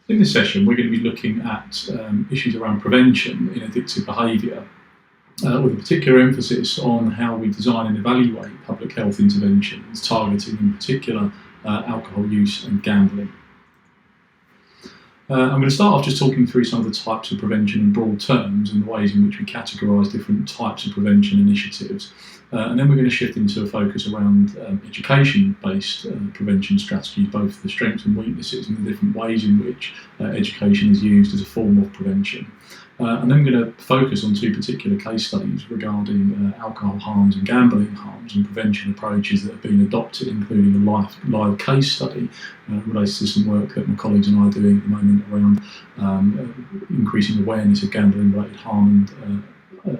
In this session, we're going to be looking at issues around prevention in addictive behaviour, with a particular emphasis on how we design and evaluate public health interventions targeting in particular alcohol use and gambling. I'm going to start off just talking through some of the types of prevention in broad terms and the ways in which we categorise different types of prevention initiatives. And then we're going to shift into a focus around education-based prevention strategies, both the strengths and weaknesses and the different ways in which education is used as a form of prevention. And then we're going to focus on two particular case studies regarding alcohol harms and gambling harms and prevention approaches that have been adopted, including a live case study related to some work that my colleagues and I are doing at the moment around increasing awareness of gambling-related harm and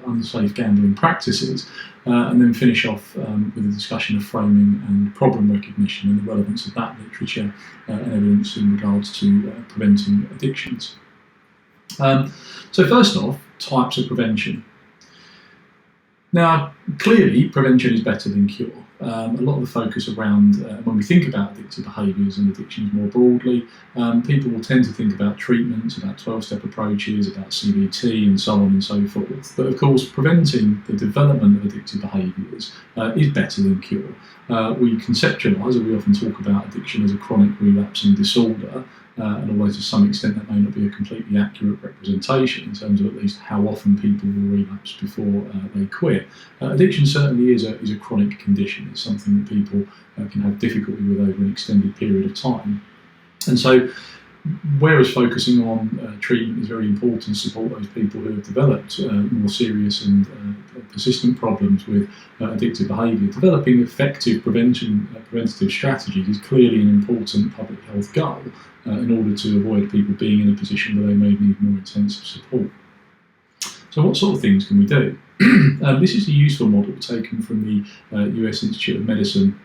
unsafe gambling practices, and then finish off with a discussion of framing and problem recognition and the relevance of that literature and evidence in regards to preventing addictions. So first off, types of prevention. Now, clearly, prevention is better than cure. A lot of the focus around, when we think about addictive behaviours and addictions more broadly, people will tend to think about treatments, about 12-step approaches, about CBT and so on and so forth. But of course, preventing the development of addictive behaviours is better than cure. We conceptualise, or we often talk about addiction as a chronic relapsing disorder, and although to some extent that may not be a completely accurate representation in terms of at least how often people will relapse before they quit, addiction certainly is a chronic condition. It's something that people can have difficulty with over an extended period of time. And so, whereas focusing on treatment is very important to support those people who have developed more serious and persistent problems with addictive behaviour, developing effective preventative strategies is clearly an important public health goal in order to avoid people being in a position where they may need more intensive support. So what sort of things can we do? This is a useful model taken from the US Institute of Medicine,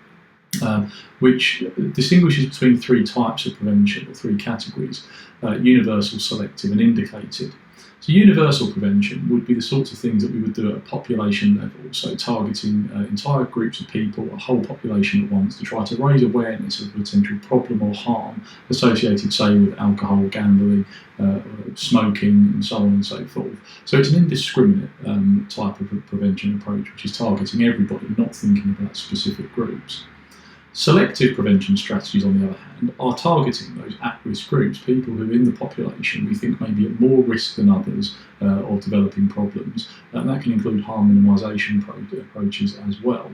which distinguishes between three types of prevention, or three categories: universal, selective and indicated. So universal prevention would be the sorts of things that we would do at a population level, so targeting entire groups of people, a whole population at once, to try to raise awareness of potential problem or harm associated, say, with alcohol, gambling, smoking and so on and so forth. So it's an indiscriminate type of prevention approach, which is targeting everybody, not thinking about specific groups. Selective prevention strategies, on the other hand, are targeting those at-risk groups, people who in the population we think may be at more risk than others of developing problems, and that can include harm minimisation approaches as well.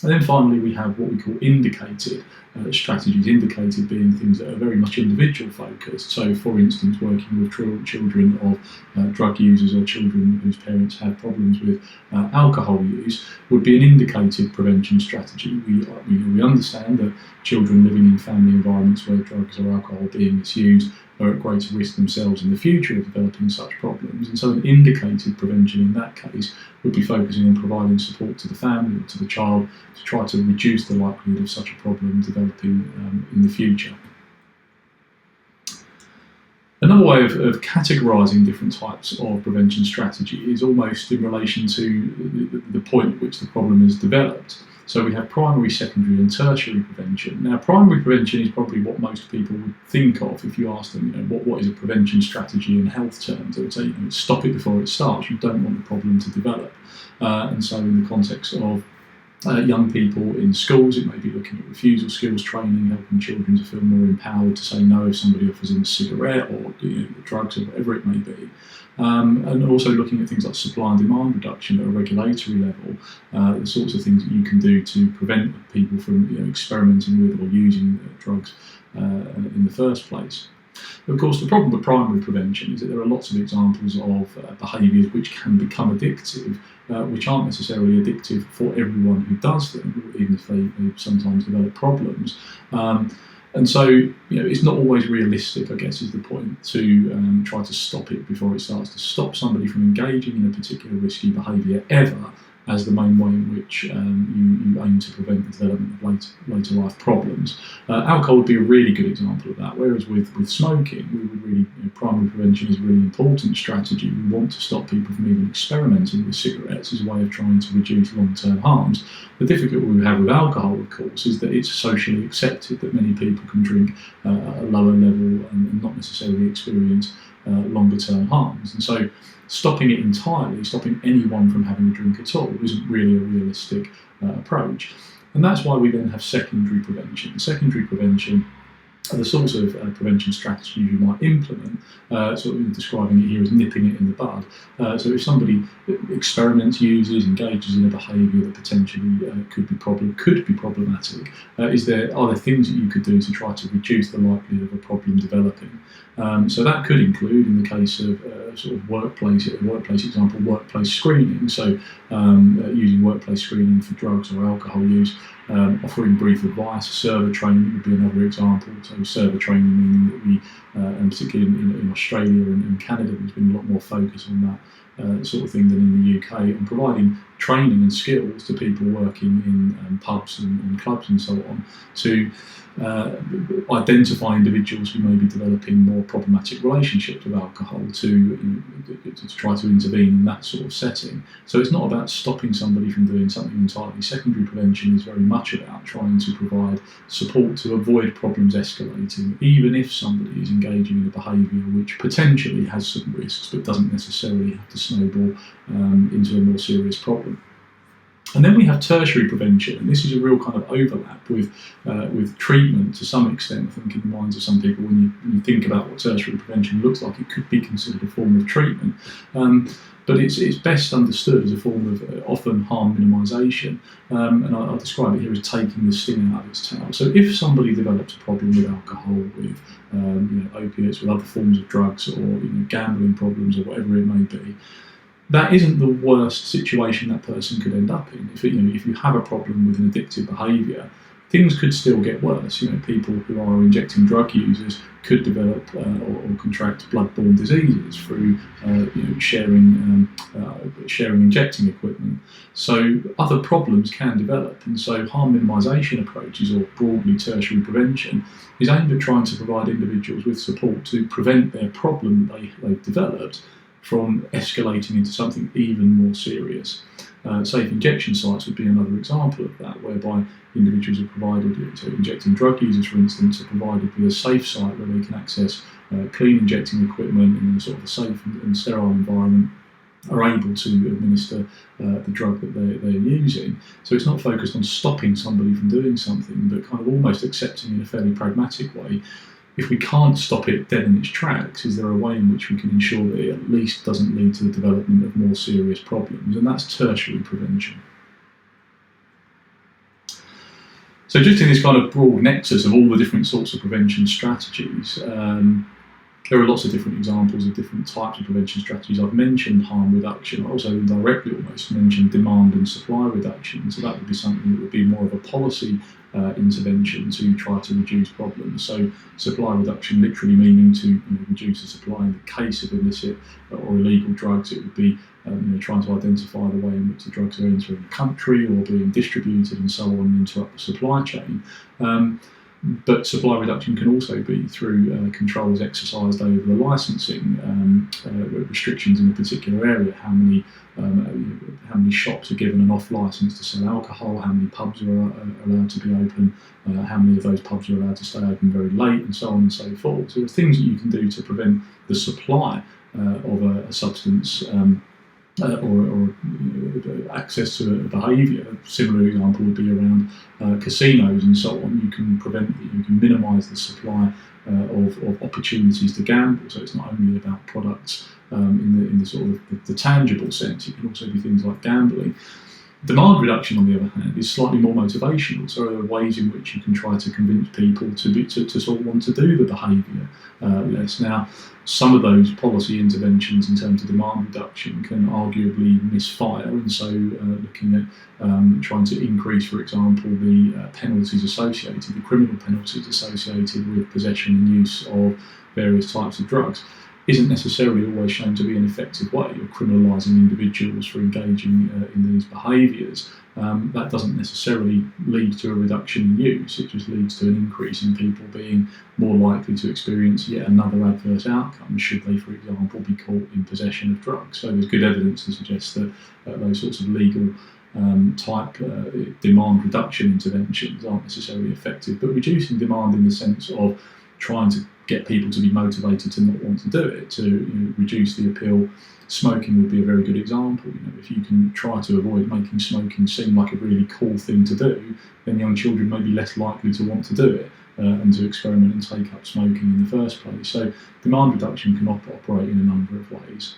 And then finally we have what we call indicated strategies, indicated being things that are very much individual focused. So for instance, working with children of drug users or children whose parents have problems with alcohol use would be an indicated prevention strategy. We understand that children living in family environments where drugs or alcohol are being misused are at greater risk themselves in the future of developing such problems, and so an indicated prevention in that case would be focusing on providing support to the family or to the child to try to reduce the likelihood of such a problem developing in the future. Another way of categorising different types of prevention strategy is almost in relation to the point at which the problem is developed. So we have primary, secondary and tertiary prevention. Now, primary prevention is probably what most people would think of if you ask them, what is a prevention strategy in health terms. They would say, stop it before it starts. You don't want the problem to develop. And so in the context of young people in schools, it may be looking at refusal skills training, helping children to feel more empowered to say no if somebody offers them a cigarette or drugs or whatever it may be. And also looking at things like supply and demand reduction at a regulatory level, the sorts of things that you can do to prevent people from experimenting with or using drugs in the first place. Of course, the problem with primary prevention is that there are lots of examples of behaviours which can become addictive, which aren't necessarily addictive for everyone who does them, even if they sometimes develop problems. And so, it's not always realistic, I guess, is the point, to try to stop it before it starts. To stop somebody from engaging in a particular risky behaviour ever as the main way in which you aim to prevent the development of later life problems. Alcohol would be a really good example of that, whereas with smoking, we would really, primary prevention is a really important strategy. We want to stop people from even experimenting with cigarettes as a way of trying to reduce long-term harms. The difficulty we have with alcohol, of course, is that it's socially accepted that many people can drink at a lower level and not necessarily experience longer-term harms. And so stopping it entirely, stopping anyone from having a drink at all, isn't really a realistic approach. And that's why we then have secondary prevention. Secondary prevention are the sorts of prevention strategies you might implement, sort of describing it here as nipping it in the bud. So if somebody experiments, uses, engages in a behaviour that potentially could be problematic, are there things that you could do to try to reduce the likelihood of a problem developing? So that could include, in the case of sort of workplace example, workplace screening. So using workplace screening for drugs or alcohol use, offering brief advice. Server training would be another example. So server training meaning that we, and particularly in Australia and Canada, there's been a lot more focus on that sort of thing than in the UK, and providing training and skills to people working in pubs and clubs and so on to identify individuals who may be developing more problematic relationships with alcohol to try to intervene in that sort of setting. So it's not about stopping somebody from doing something entirely. Secondary prevention is very much about trying to provide support to avoid problems escalating, even if somebody is engaging in a behaviour which potentially has some risks but doesn't necessarily have to snowball into a more serious problem. And then we have tertiary prevention, and this is a real kind of overlap with treatment to some extent. I think in the minds of some people, when you think about what tertiary prevention looks like, it could be considered a form of treatment. But it's best understood as a form of often harm minimisation, and I'll describe it here as taking the sting out of its tail. So if somebody develops a problem with alcohol, with opiates, with other forms of drugs, or gambling problems, or whatever it may be, that isn't the worst situation that person could end up in. If you have a problem with an addictive behaviour, things could still get worse. People who are injecting drug users could develop or contract blood-borne diseases through sharing injecting equipment. So other problems can develop, and so harm minimisation approaches, or broadly tertiary prevention, is aimed at trying to provide individuals with support to prevent their problem they've developed from escalating into something even more serious. Safe injection sites would be another example of that, whereby individuals are provided, injecting drug users, for instance, are provided with a safe site where they can access clean injecting equipment in a sort of a safe and sterile environment, are able to administer the drug that they're using. So it's not focused on stopping somebody from doing something, but kind of almost accepting in a fairly pragmatic way, if we can't stop it dead in its tracks, is there a way in which we can ensure that it at least doesn't lead to the development of more serious problems? And that's tertiary prevention. So just in this kind of broad nexus of all the different sorts of prevention strategies, there are lots of different examples of different types of prevention strategies. I've mentioned harm reduction. I also indirectly almost mentioned demand and supply reduction. So that would be something that would be more of a policy intervention to try to reduce problems. So supply reduction literally meaning to reduce the supply. In the case of illicit or illegal drugs, it would be trying to identify the way in which the drugs are entering the country or being distributed and so on, and interrupt the supply chain. But supply reduction can also be through controls exercised over the licensing restrictions in a particular area. How many shops are given an off license to sell alcohol? How many pubs are allowed to be open? How many of those pubs are allowed to stay open very late, and so on and so forth. So there's things that you can do to prevent the supply of a substance. Or access to a behaviour. A similar example would be around casinos and so on. You can minimise the supply of opportunities to gamble. So it's not only about products in the sort of the tangible sense. It can also be things like gambling. Demand reduction, on the other hand, is slightly more motivational. So there are ways in which you can try to convince people to sort of want to do the behaviour less. Now, some of those policy interventions in terms of demand reduction can arguably misfire, and so looking at trying to increase, for example, the penalties associated, the criminal penalties associated with possession and use of various types of drugs, isn't necessarily always shown to be an effective way of criminalising individuals for engaging in these behaviours. That doesn't necessarily lead to a reduction in use, it just leads to an increase in people being more likely to experience yet another adverse outcome should they, for example, be caught in possession of drugs. So there's good evidence to suggest that those sorts of legal type demand reduction interventions aren't necessarily effective, but reducing demand in the sense of trying to get people to be motivated to not want to do it, to reduce the appeal. Smoking would be a very good example. If you can try to avoid making smoking seem like a really cool thing to do, then young children may be less likely to want to do it and to experiment and take up smoking in the first place. So demand reduction can operate in a number of ways.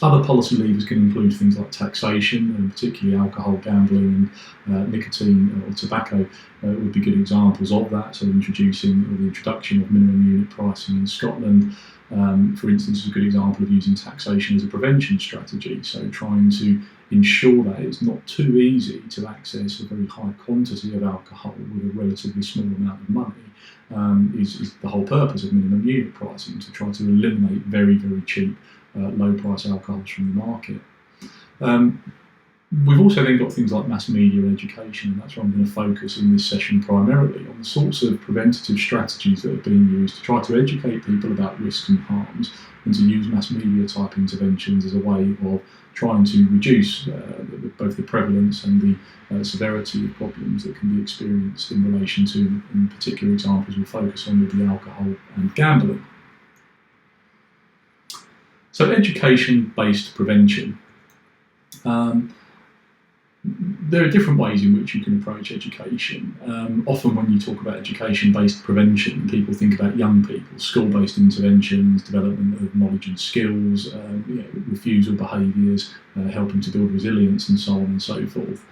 Other policy levers can include things like taxation, and particularly alcohol, gambling, and nicotine or tobacco would be good examples of that. So introduction of minimum unit pricing in Scotland, for instance, is a good example of using taxation as a prevention strategy. So trying to ensure that it's not too easy to access a very high quantity of alcohol with a relatively small amount of money is the whole purpose of minimum unit pricing, to try to eliminate very, very cheap low price alcohols from the market. We've also then got things like mass media education, and that's where I'm going to focus in this session primarily on the sorts of preventative strategies that are being used to try to educate people about risks and harms, and to use mass media type interventions as a way of trying to reduce both the prevalence and the severity of problems that can be experienced in relation to, in particular examples we'll focus on, with the alcohol and gambling. So education-based prevention. There are different ways in which you can approach education. Often when you talk about education-based prevention, people think about young people, school-based interventions, development of knowledge and skills, refusal behaviours, helping to build resilience, and so on and so forth.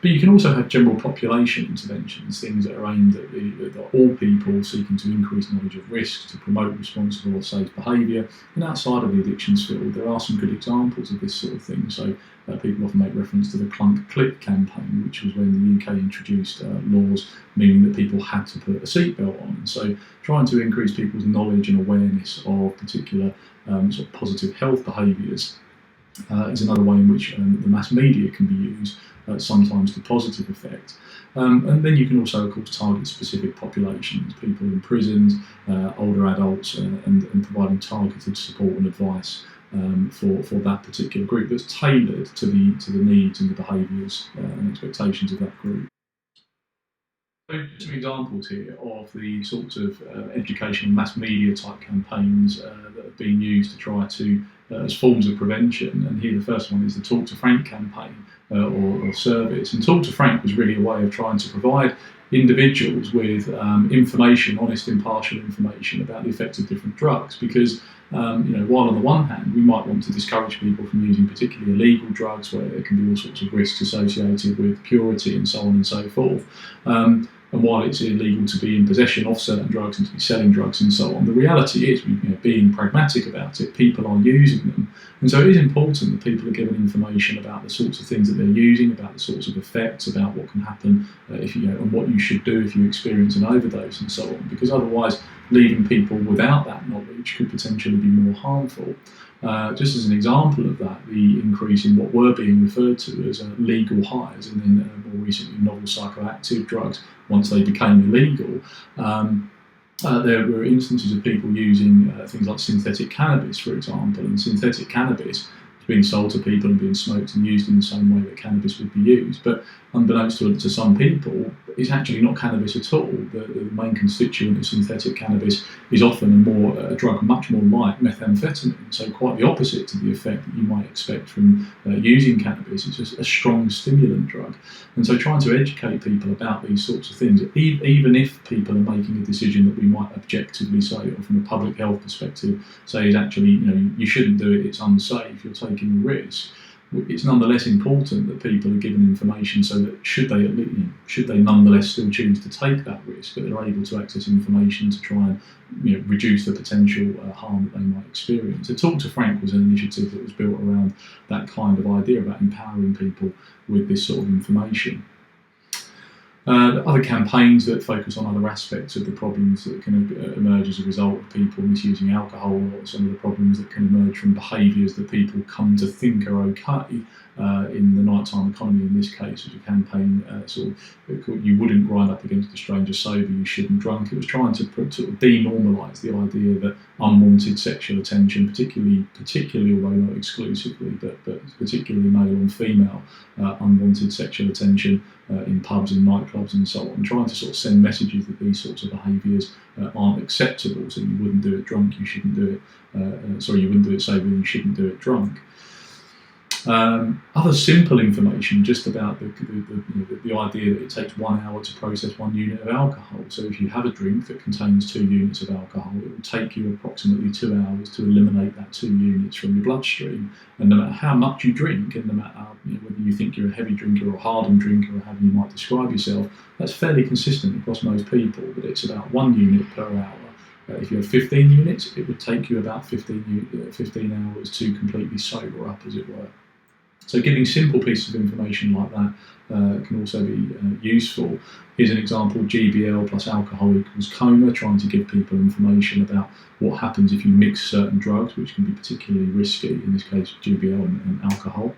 But you can also have general population interventions, things that are aimed at all people seeking to increase knowledge of risks, to promote responsible or safe behaviour. And outside of the addictions field, there are some good examples of this sort of thing. So people often make reference to the Clunk Click campaign, which was when the UK introduced laws meaning that people had to put a seatbelt on. And so trying to increase people's knowledge and awareness of particular sort of positive health behaviours is another way in which the mass media can be used, sometimes to positive effect. And then you can also, of course, target specific populations, people in prisons, older adults, and providing targeted support and advice for that particular group that's tailored to the needs and the behaviours and expectations of that group. So some examples here of the sorts of education and mass media type campaigns that have been used to try to, as forms of prevention. And here the first one is the Talk to Frank campaign or service. And Talk to Frank was really a way of trying to provide individuals with information, honest, impartial information about the effects of different drugs, because while on the one hand we might want to discourage people from using particularly illegal drugs where there can be all sorts of risks associated with purity and so on and so forth, and while it's illegal to be in possession of certain drugs and to be selling drugs and so on, the reality is, being pragmatic about it, people are using them. And so it is important that people are given information about the sorts of things that they're using, about the sorts of effects, about what can happen and what you should do if you experience an overdose and so on, because otherwise leaving people without that knowledge could potentially be more harmful. Just as an example of that, the increase in what were being referred to as legal highs, and then more recently novel psychoactive drugs, once they became illegal, there were instances of people using things like synthetic cannabis, for example, and synthetic cannabis was being sold to people and being smoked and used in the same way that cannabis would be used. But unbeknownst to some people, it's actually not cannabis at all. The main constituent of synthetic cannabis is often a drug much more like methamphetamine, so quite the opposite to the effect that you might expect from using cannabis. It's just a strong stimulant drug. And so trying to educate people about these sorts of things, even if people are making a decision that we might objectively say, or from a public health perspective, say is actually, you shouldn't do it, it's unsafe, you're taking a risk, it's nonetheless important that people are given information so that should they nonetheless still choose to take that risk, that they're able to access information to try and reduce the potential harm that they might experience. So Talk to Frank was an initiative that was built around that kind of idea about empowering people with this sort of information. Other campaigns that focus on other aspects of the problems that can emerge as a result of people misusing alcohol, or some of the problems that can emerge from behaviours that people come to think are okay. In the nighttime economy, in this case, was a campaign called "You Wouldn't Grind Up Against a Stranger Sober, You Shouldn't Drunk." It was trying to denormalise the idea that unwanted sexual attention, particularly although not exclusively, but particularly male and female unwanted sexual attention in pubs and nightclubs and so on, trying to sort of send messages that these sorts of behaviours aren't acceptable. So you wouldn't do it drunk, you shouldn't do it. You wouldn't do it sober, you shouldn't do it drunk. Other simple information just about the idea that it takes 1 hour to process 1 unit of alcohol. So if you have a drink that contains 2 units of alcohol, it will take you approximately 2 hours to eliminate that 2 units from your bloodstream. And no matter how much you drink, and no matter whether you think you're a heavy drinker or a hardened drinker or however you might describe yourself, that's fairly consistent across most people, but it's about 1 unit per hour. If you have 15 units, it would take you about 15 hours to completely sober up, as it were. So giving simple pieces of information like that can also be useful. Here's an example: GBL plus alcohol equals coma, trying to give people information about what happens if you mix certain drugs, which can be particularly risky, in this case GBL and alcohol.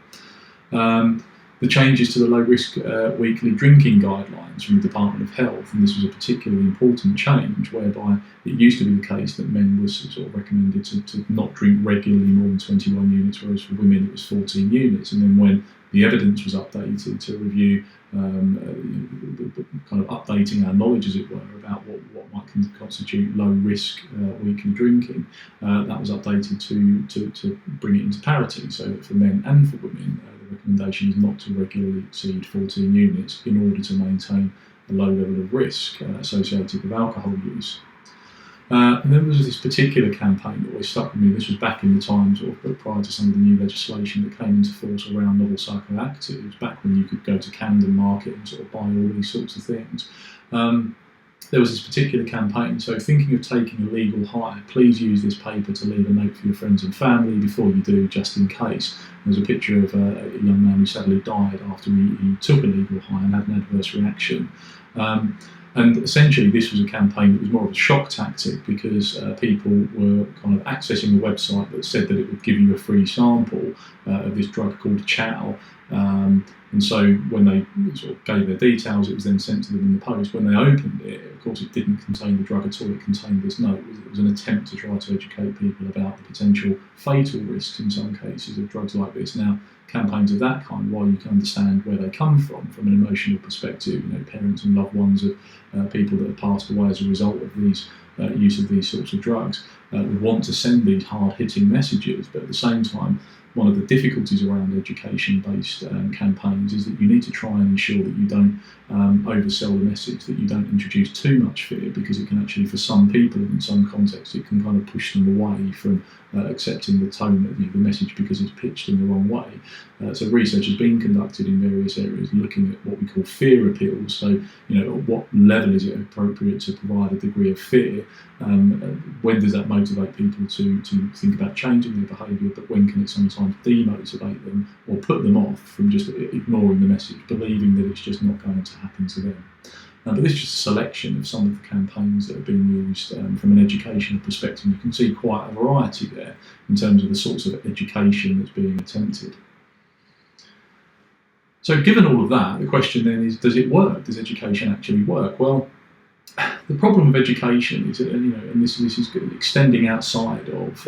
The changes to the low-risk weekly drinking guidelines from the Department of Health, and this was a particularly important change, whereby it used to be the case that men was sort of recommended to not drink regularly more than 21 units, whereas for women it was 14 units. And then when the evidence was updated to review kind of updating our knowledge, as it were, about what might constitute low-risk weekly drinking, that was updated to bring it into parity, so that for men and for women, the recommendation is not to regularly exceed 14 units in order to maintain a low level of risk associated with alcohol use. And then there was this particular campaign that always stuck with me. This was back in the times, or prior to some of the new legislation that came into force around novel psychoactives, back when you could go to Camden Market and sort of buy all these sorts of things. There was this particular campaign. So, thinking of taking a legal high, please use this paper to leave a note for your friends and family before you do, just in case. There's a picture of a young man who sadly died after he took a legal high and had an adverse reaction. And essentially, this was a campaign that was more of a shock tactic, because people were kind of accessing a website that said that it would give you a free sample of this drug called Chow. And so when they sort of gave their details, it was then sent to them in the post. When they opened it, of course, it didn't contain the drug at all. It contained this note. It was an attempt to try to educate people about the potential fatal risks in some cases of drugs like this. Now, campaigns of that kind, while you can understand where they come from an emotional perspective, parents and loved ones of people that have passed away as a result of these use of these sorts of drugs, would want to send these hard-hitting messages, but at the same time, one of the difficulties around education-based campaigns is that you need to try and ensure that you don't oversell the message, that you don't introduce too much fear, because it can actually, for some people in some contexts, it can kind of push them away from accepting the tone of the message because it's pitched in the wrong way. So research has been conducted in various areas looking at what we call fear appeals. So, at what level is it appropriate to provide a degree of fear? When does that motivate people to think about changing their behaviour, but when can it sometimes demotivate them or put them off from just ignoring the message, believing that it's just not going to happen to them? But this is just a selection of some of the campaigns that are being used from an educational perspective. You can see quite a variety there in terms of the sorts of education that's being attempted. So given all of that, the question then is, does it work? Does education actually work? Well, the problem with education is, and this is extending outside of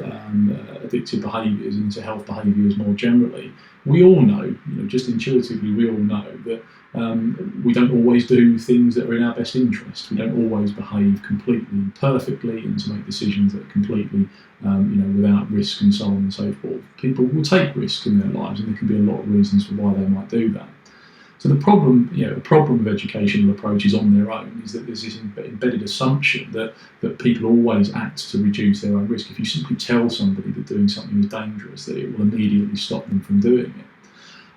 addictive behaviours into health behaviours more generally. We all know, just intuitively, we all know that we don't always do things that are in our best interest. We don't always behave completely perfectly and to make decisions that are completely, without risk and so on and so forth. People will take risks in their lives, and there can be a lot of reasons for why they might do that. So the problem, the problem with educational approaches on their own is that there's this embedded assumption that people always act to reduce their own risk. If you simply tell somebody that doing something is dangerous, that it will immediately stop them from doing it.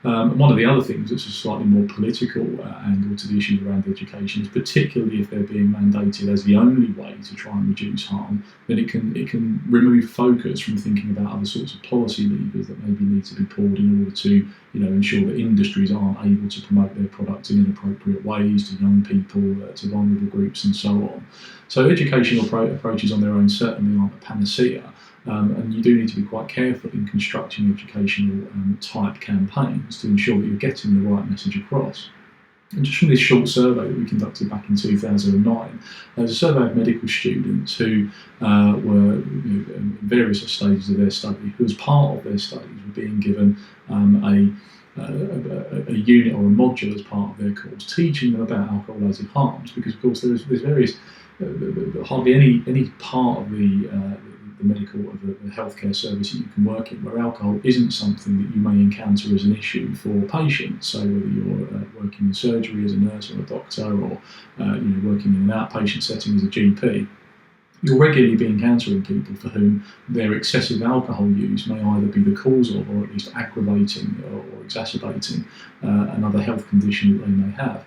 One of the other things that's a slightly more political angle to the issues around education is, particularly if they're being mandated as the only way to try and reduce harm, then it can remove focus from thinking about other sorts of policy levers that maybe need to be pulled in order to ensure that industries aren't able to promote their products in inappropriate ways to young people, to vulnerable groups, and so on. So educational approaches on their own certainly aren't a panacea. And you do need to be quite careful in constructing educational type campaigns to ensure that you're getting the right message across. And just from this short survey that we conducted back in 2009, there's a survey of medical students who were in various stages of their study, who as part of their studies were being given a unit or a module as part of their course, teaching them about alcohol-related harms, because of course there's various, hardly any part of the medical or the healthcare service that you can work in where alcohol isn't something that you may encounter as an issue for patients. So whether you're working in surgery as a nurse or a doctor, or working in an outpatient setting as a GP, you'll regularly be encountering people for whom their excessive alcohol use may either be the cause of, or at least aggravating or exacerbating another health condition that they may have.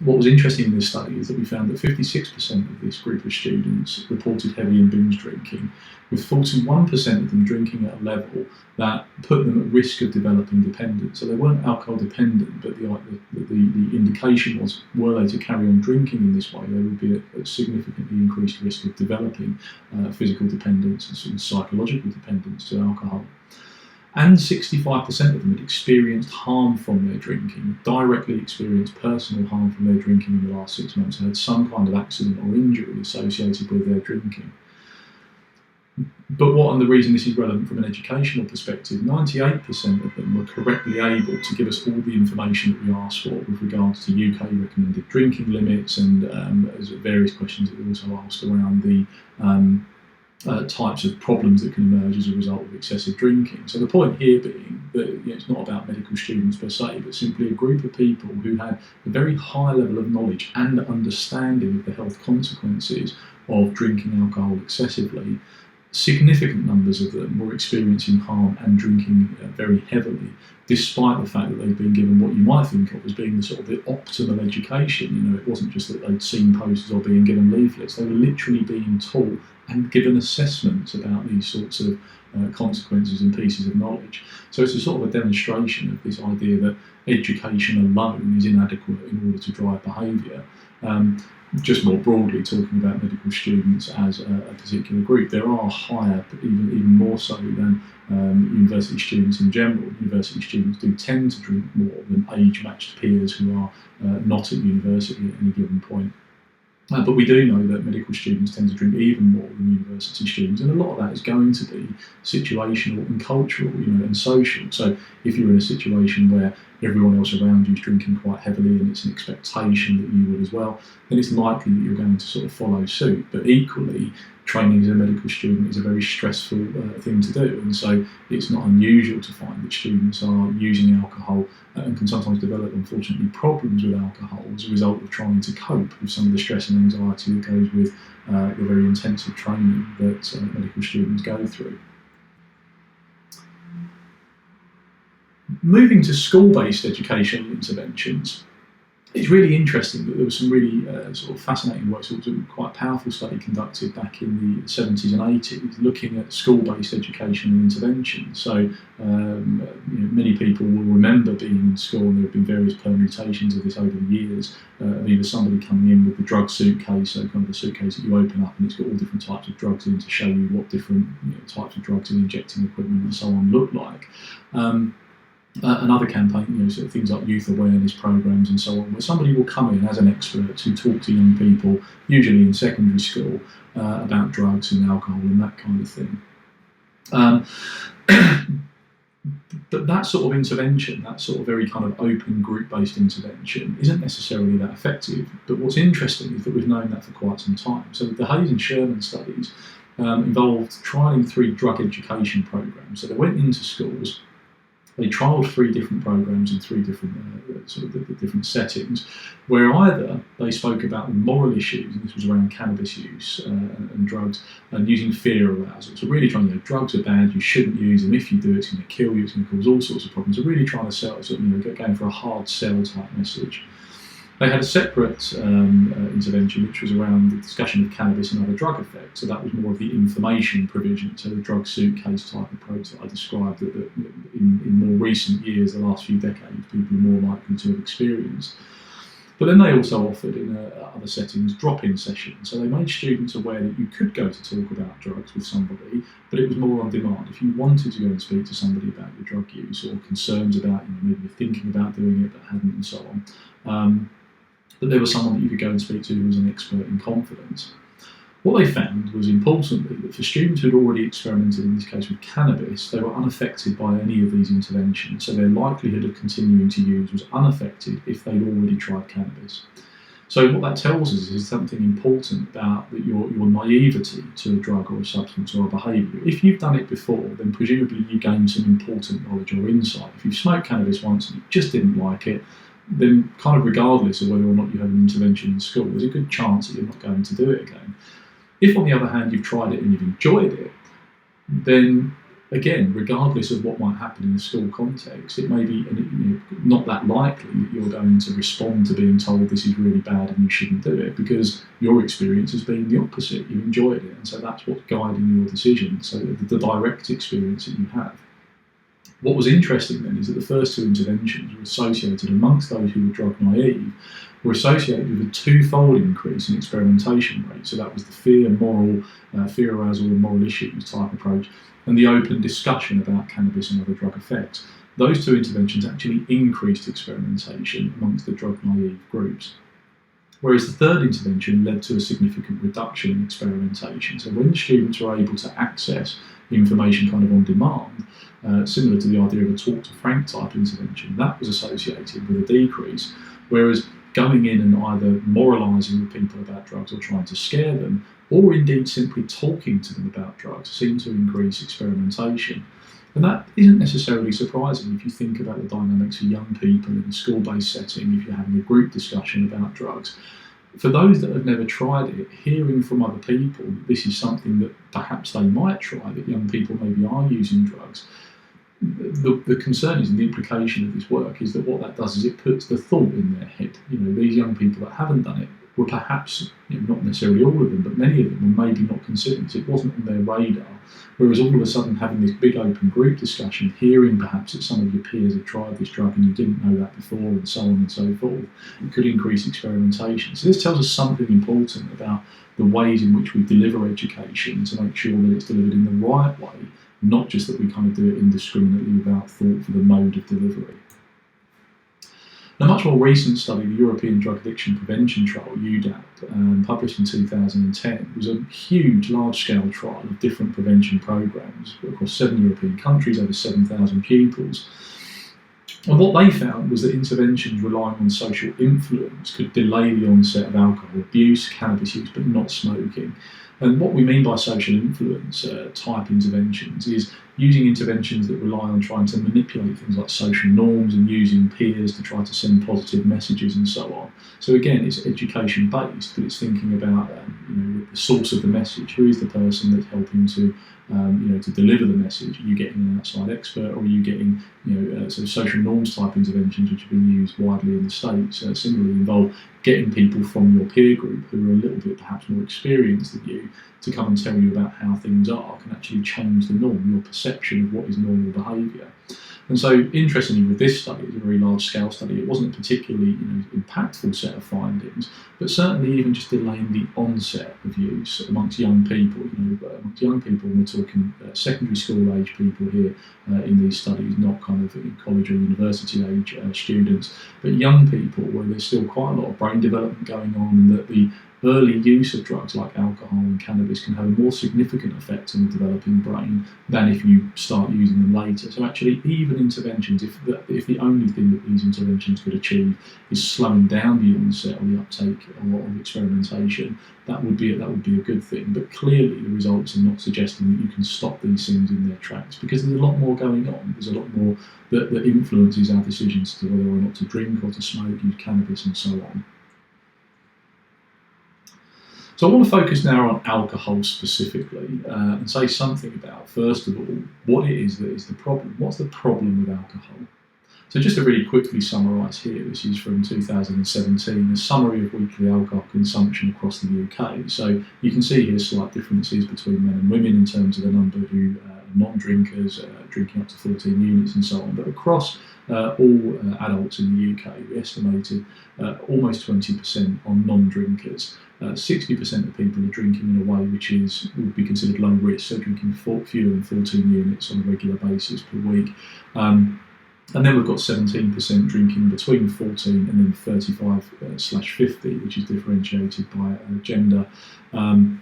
What was interesting in this study is that we found that 56% of this group of students reported heavy and binge drinking, with 41% of them drinking at a level that put them at risk of developing dependence. So they weren't alcohol dependent, but the indication was, were they to carry on drinking in this way, they would be at significantly increased risk of developing physical dependence and sort of psychological dependence to alcohol. And 65% of them had experienced harm from their drinking, directly experienced personal harm from their drinking in the last 6 months, had some kind of accident or injury associated with their drinking. But and the reason this is relevant from an educational perspective, 98% of them were correctly able to give us all the information that we asked for with regards to UK recommended drinking limits, and there's various questions that we also asked around the types of problems that can emerge as a result of excessive drinking. So the point here being that it's not about medical students per se, but simply a group of people who had a very high level of knowledge and understanding of the health consequences of drinking alcohol excessively. Significant numbers of them were experiencing harm and drinking very heavily, despite the fact that they'd been given what you might think of as being the sort of the optimal education. It wasn't just that they'd seen posters or being given leaflets, they were literally being taught and given assessments about these sorts of consequences and pieces of knowledge. So it's a sort of a demonstration of this idea that education alone is inadequate in order to drive behaviour. Just more broadly, talking about medical students as a particular group, there are higher, even more so than university students in general. University students do tend to drink more than age-matched peers who are not at university at any given point. But we do know that medical students tend to drink even more than university students, and a lot of that is going to be situational and cultural, and social. So if you're in a situation where everyone else around you is drinking quite heavily and it's an expectation that you would as well, then it's likely that you're going to sort of follow suit. But equally, training as a medical student is a very stressful thing to do, and so it's not unusual to find that students are using alcohol and can sometimes develop, unfortunately, problems with alcohol as a result of trying to cope with some of the stress and anxiety that goes with the very intensive training that medical students go through. Moving to school-based educational interventions, it's really interesting that there was some really sort of fascinating work, sort of quite a powerful study conducted back in the 70s and 80s looking at school-based educational interventions. So many people will remember being in school, and there have been various permutations of this over the years, of either somebody coming in with the drug suitcase, so kind of a suitcase that you open up and it's got all different types of drugs in to show you what different types of drugs and injecting equipment and so on look like. Another campaign, sort of things like youth awareness programs and so on, where somebody will come in as an expert to talk to young people, usually in secondary school, about drugs and alcohol and that kind of thing. But that sort of intervention, that sort of very kind of open group-based intervention, isn't necessarily that effective. But what's interesting is that we've known that for quite some time. So the Hayes and Sherman studies involved trialling 3 drug education programs. So they went into schools They trialled 3 different programs in 3 different different settings, where either they spoke about the moral issues, and this was around cannabis use and drugs, and using fear arousal. So really trying, drugs are bad, you shouldn't use them. If you do, it's going to kill you, it's going to cause all sorts of problems. So really trying to sell, going for a hard sell type message. They had a separate intervention, which was around the discussion of cannabis and other drug effects. So that was more of the information provision, so the drug suitcase type approach that I described that in more recent years, the last few decades, people are more likely to have experienced. But then they also offered in other settings drop-in sessions. So they made students aware that you could go to talk about drugs with somebody, but it was more on demand. If you wanted to go and speak to somebody about your drug use or concerns about, maybe you're thinking about doing it but hadn't and so on, that there was someone that you could go and speak to who was an expert in confidence. What they found was, importantly, that for students who had already experimented, in this case with cannabis, they were unaffected by any of these interventions, so their likelihood of continuing to use was unaffected if they'd already tried cannabis. So what that tells us is something important about your naivety to a drug or a substance or a behaviour. If you've done it before, then presumably you gain some important knowledge or insight. If you've smoked cannabis once and you just didn't like it, then kind of regardless of whether or not you have an intervention in school, there's a good chance that you're not going to do it again. If, on the other hand, you've tried it and you've enjoyed it, then, again, regardless of what might happen in a school context, it may be not that likely that you're going to respond to being told this is really bad and you shouldn't do it, because your experience has been the opposite. You enjoyed it, and so that's what's guiding your decision, so the direct experience that you have. What was interesting then is that the first 2 interventions were associated, amongst those who were drug naive, were associated with a 2-fold increase in experimentation rate. So that was the fear arousal and moral issues type approach, and the open discussion about cannabis and other drug effects. Those 2 interventions actually increased experimentation amongst the drug naive groups. Whereas the 3rd intervention led to a significant reduction in experimentation. So when students were able to access information kind of on demand, similar to the idea of a talk to Frank type intervention, that was associated with a decrease. Whereas going in and either moralising with people about drugs or trying to scare them, or indeed simply talking to them about drugs, seemed to increase experimentation. And that isn't necessarily surprising if you think about the dynamics for young people in a school-based setting, if you're having a group discussion about drugs. For those that have never tried it, hearing from other people that this is something that perhaps they might try, that young people maybe are using drugs, the concern is, and the implication of this work is that what that does is it puts the thought in their head. These young people that haven't done it were perhaps, not necessarily all of them, but many of them were maybe not considering it. It wasn't on their radar. Whereas all of a sudden having this big open group discussion, hearing perhaps that some of your peers have tried this drug and you didn't know that before, and so on and so forth, it could increase experimentation. So this tells us something important about the ways in which we deliver education to make sure that it's delivered in the right way, not just that we kind of do it indiscriminately without thought for the mode of delivery. A much more recent study, the European Drug Addiction Prevention Trial, UDAP, published in 2010, was a huge, large-scale trial of different prevention programs across 7 European countries, over 7,000 pupils. And what they found was that interventions relying on social influence could delay the onset of alcohol abuse, cannabis use, but not smoking. And what we mean by social influence type interventions is using interventions that rely on trying to manipulate things like social norms and using peers to try to send positive messages and so on. So again, it's education based, but it's thinking about the source of the message. Who is the person that's helping to to deliver the message? Are you getting an outside expert, or are you getting sort of social norms type interventions which have been used widely in the States? Similarly involve getting people from your peer group who are a little bit perhaps more experienced than you to come and tell you about how things are can actually change the norm, your perception of what is normal behaviour. And so, interestingly, with this study, it's a very large-scale study. It wasn't a particularly impactful set of findings, but certainly even just delaying the onset of use amongst young people. Amongst young people, we're talking secondary school age people here in these studies, not kind of college or university age students, but young people where there's still quite a lot of brain development going on, and that the early use of drugs like alcohol and cannabis can have a more significant effect on the developing brain than if you start using them later. So actually, even interventions, if the only thing that these interventions could achieve is slowing down the onset or the uptake of experimentation, that would be a good thing. But clearly, the results are not suggesting that you can stop these things in their tracks, because there's a lot more going on. There's a lot more that influences our decisions to whether or not to drink or to smoke, use cannabis, and so on. So I want to focus now on alcohol specifically and say something about, first of all, what it is that is the problem. What's the problem with alcohol? So just to really quickly summarise here, this is from 2017, a summary of weekly alcohol consumption across the UK. So you can see here slight differences between men and women in terms of the number who are non-drinkers, drinking up to 14 units and so on. But across all adults in the UK, we estimated almost 20% on non-drinkers. 60% of people are drinking in a way which would be considered low risk, so drinking fewer than 14 units on a regular basis per week. And then we've got 17% drinking between 14 and then 35/50, which is differentiated by gender. And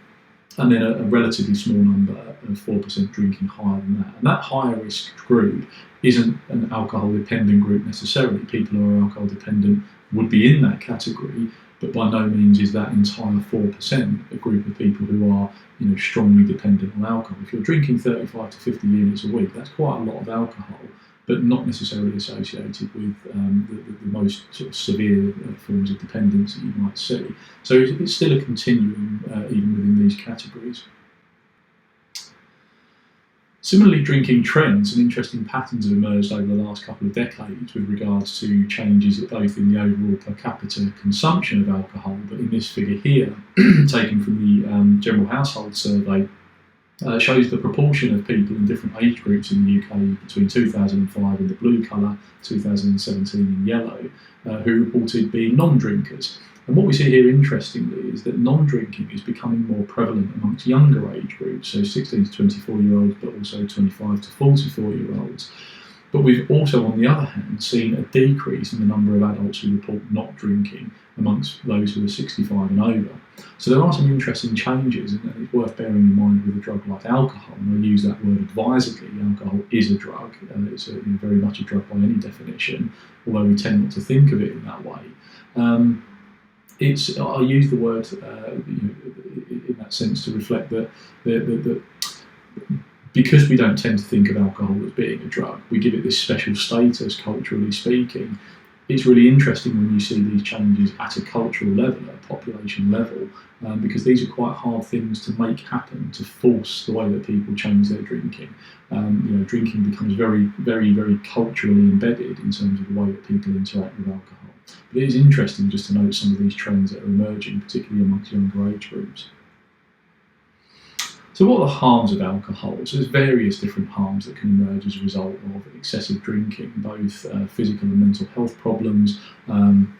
then a relatively small number of 4% drinking higher than that. And that higher risk group isn't an alcohol dependent group necessarily. People who are alcohol dependent would be in that category, but by no means is that entire 4% a group of people who are strongly dependent on alcohol. If you're drinking 35 to 50 units a week, that's quite a lot of alcohol, but not necessarily associated with the most sort of severe forms of dependence that you might see. So it's still a continuum even within these categories. Similarly, drinking trends and interesting patterns have emerged over the last couple of decades with regards to changes both in the overall per capita consumption of alcohol, but in this figure here, taken from the General Household Survey, shows the proportion of people in different age groups in the UK between 2005 in the blue colour, 2017 in yellow, who reported being non-drinkers. And what we see here, interestingly, is that non-drinking is becoming more prevalent amongst younger age groups, so 16 to 24-year-olds, but also 25 to 44-year-olds. But we've also, on the other hand, seen a decrease in the number of adults who report not drinking amongst those who are 65 and over. So there are some interesting changes, and it's worth bearing in mind with a drug like alcohol, and I use that word advisedly. Alcohol is a drug, it's very much a drug by any definition, although we tend not to think of it in that way. I use the word in that sense to reflect that because we don't tend to think of alcohol as being a drug, we give it this special status, culturally speaking. It's really interesting when you see these changes at a cultural level, at a population level, because these are quite hard things to make happen, to force the way that people change their drinking. Drinking becomes very, very, very culturally embedded in terms of the way that people interact with alcohol. But it is interesting just to note some of these trends that are emerging, particularly amongst younger age groups. So what are the harms of alcohol? So there's various different harms that can emerge as a result of excessive drinking, both physical and mental health problems. In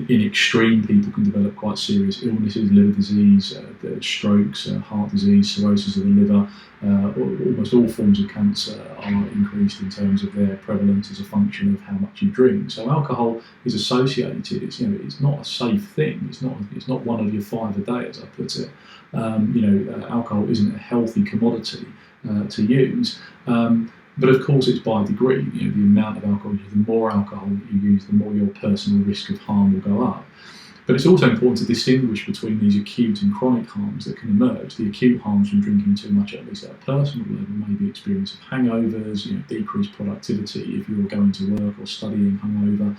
extreme, people can develop quite serious illnesses, liver disease, strokes, heart disease, cirrhosis of the liver. Almost all forms of cancer are increased in terms of their prevalence as a function of how much you drink. So alcohol is associated. It's not a safe thing. It's not one of your 5 a day, as I put it. Alcohol isn't a healthy commodity to use. But of course, it's by degree. The amount of alcohol you use, the more alcohol that you use, the more your personal risk of harm will go up. But it's also important to distinguish between these acute and chronic harms that can emerge. The acute harms from drinking too much, at least at a personal level, may be experience of hangovers, decreased productivity if you're going to work or studying hungover.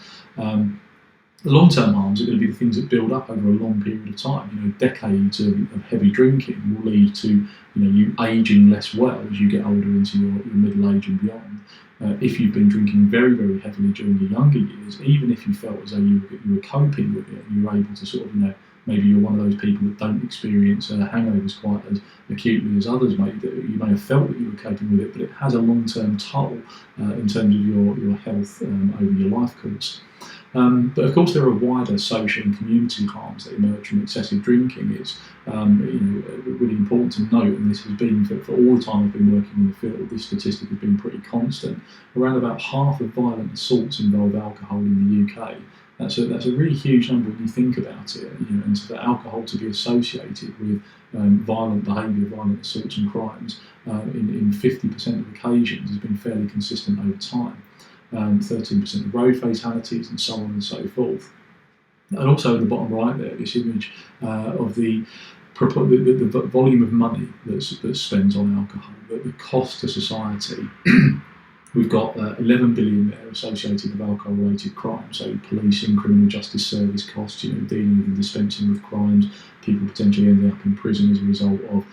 The long-term harms are going to be the things that build up over a long period of time. Decades of heavy drinking will lead to you aging less well as you get older into your middle age and beyond. If you've been drinking very, very heavily during your younger years, even if you felt as though you were coping with it and you were able to sort of, maybe you're one of those people that don't experience hangovers quite as acutely as others may do. You may have felt that you were coping with it, but it has a long-term toll in terms of your health over your life course. But of course, there are wider social and community harms that emerge from excessive drinking. It's really important to note, and this has been for all the time I've been working in the field, this statistic has been pretty constant. Around about half of violent assaults involve alcohol in the UK, That's a really huge number when you think about it. And for alcohol to be associated with violent behaviour, violent assaults and crimes in 50% of occasions has been fairly consistent over time. 13% of road fatalities and so on and so forth. And also in the bottom right there, this image of the volume of money that's spent on alcohol, the cost to society. We've got 11 billion there associated with alcohol-related crime, so policing, criminal justice service costs, dealing with and dispensing with crimes, people potentially ending up in prison as a result of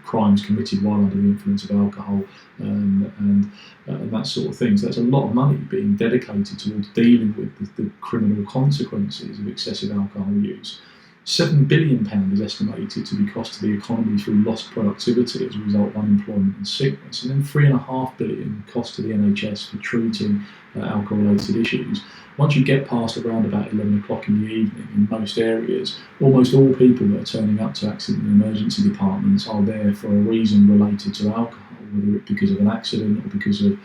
crimes committed while under the influence of alcohol and that sort of thing. So that's a lot of money being dedicated towards dealing with the criminal consequences of excessive alcohol use. £7 billion is estimated to be cost to the economy through lost productivity as a result of unemployment and sickness, and then £3.5 billion cost to the NHS for treating alcohol-related issues. Once you get past around about 11 o'clock in the evening, in most areas, almost all people that are turning up to accident and emergency departments are there for a reason related to alcohol, whether it's because of an accident or because of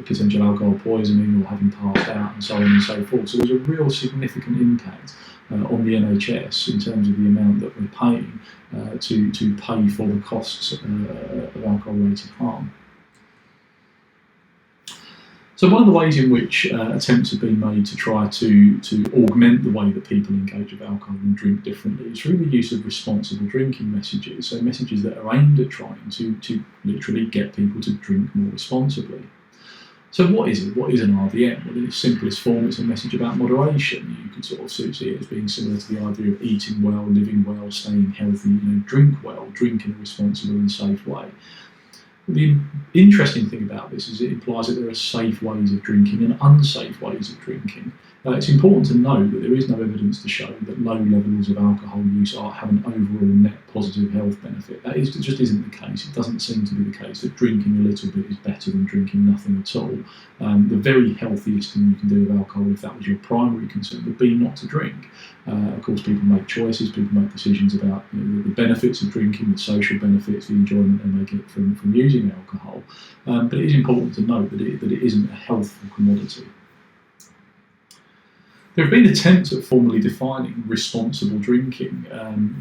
potential alcohol poisoning or having passed out and so on and so forth. So there's a real significant impact on the NHS in terms of the amount that we're paying to pay for the costs of alcohol-related harm. So one of the ways in which attempts have been made to try to augment the way that people engage with alcohol and drink differently is through the use of responsible drinking messages, so messages that are aimed at trying to literally get people to drink more responsibly. So what is it? What is an RDM? Well, in its simplest form, it's a message about moderation. You could sort of see it as being similar to the idea of eating well, living well, staying healthy, drink well, drink in a responsible and safe way. The interesting thing about this is it implies that there are safe ways of drinking and unsafe ways of drinking. It's important to note that there is no evidence to show that low levels of alcohol use have an overall net positive health benefit. It just isn't the case. It doesn't seem to be the case that drinking a little bit is better than drinking nothing at all. The very healthiest thing you can do with alcohol, if that was your primary concern, would be not to drink. Of course, people make choices, people make decisions about the benefits of drinking, the social benefits, the enjoyment they may get from using alcohol. But it is important to note that it isn't a healthful commodity. There have been attempts at formally defining responsible drinking,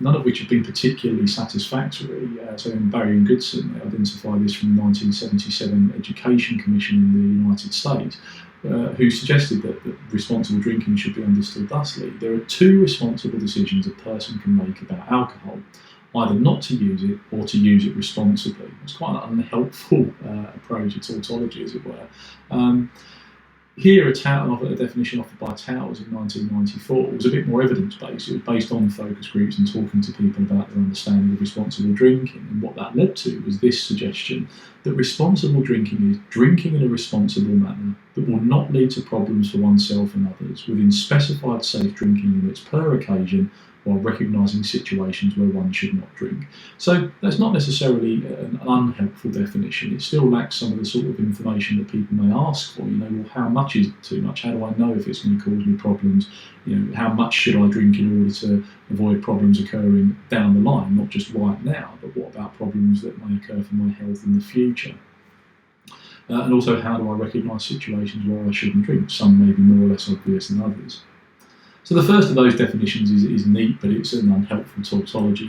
none of which have been particularly satisfactory. So in Barry and Goodson, they identified this from the 1977 Education Commission in the United States, who suggested that responsible drinking should be understood thusly. There are two responsible decisions a person can make about alcohol, either not to use it or to use it responsibly. It's quite an unhelpful approach to tautology, as it were. Here, a definition offered by Towers in 1994 was a bit more evidence-based. It was based on focus groups and talking to people about their understanding of responsible drinking. And what that led to was this suggestion that responsible drinking is drinking in a responsible manner that will not lead to problems for oneself and others, within specified safe drinking limits per occasion, while recognising situations where one should not drink. So that's not necessarily an unhelpful definition. It still lacks some of the sort of information that people may ask for. Well, how much is too much? How do I know if it's going to cause me problems? How much should I drink in order to avoid problems occurring down the line, not just right now, but what about problems that may occur for my health in the future? And also, how do I recognise situations where I shouldn't drink? Some may be more or less obvious than others. So the first of those definitions is neat, but it's an unhelpful tautology.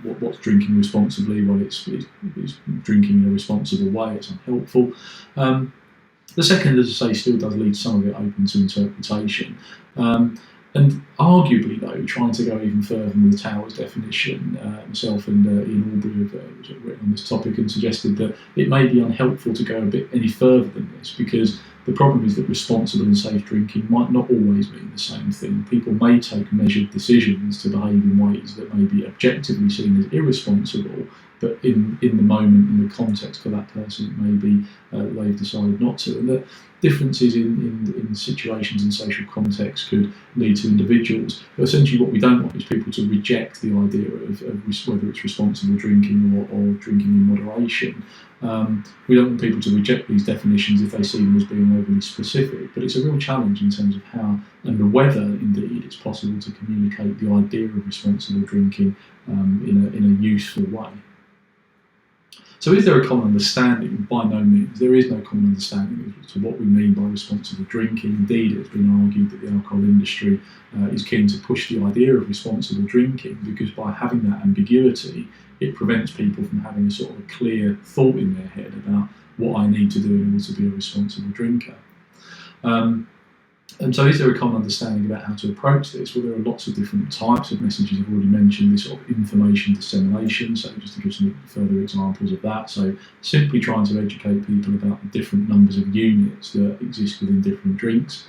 What's drinking responsibly? Well, it's drinking in a responsible way. It's unhelpful. The second, as I say, still does leave some of it open to interpretation. And arguably, though, trying to go even further than the Towers definition, myself and Ian Aubrey have written on this topic and suggested that it may be unhelpful to go a bit any further than this, because the problem is that responsible and safe drinking might not always mean the same thing. People may take measured decisions to behave in ways that may be objectively seen as irresponsible, but in the moment, in the context for that person, it may be they've decided not to. And that differences in situations and social contexts could lead to individuals. But essentially what we don't want is people to reject the idea of whether it's responsible drinking or drinking in moderation. We don't want people to reject these definitions if they see them as being overly specific, but it's a real challenge in terms of how and whether indeed it's possible to communicate the idea of responsible drinking in a useful way. So is there a common understanding? By no means. There is no common understanding as to what we mean by responsible drinking. Indeed, it's been argued that the alcohol industry is keen to push the idea of responsible drinking, because by having that ambiguity, it prevents people from having a sort of a clear thought in their head about what I need to do in order to be a responsible drinker. And so is there a common understanding about how to approach this? Well, there are lots of different types of messages. I've already mentioned this sort of information dissemination, so just to give some further examples of that. So simply trying to educate people about the different numbers of units that exist within different drinks.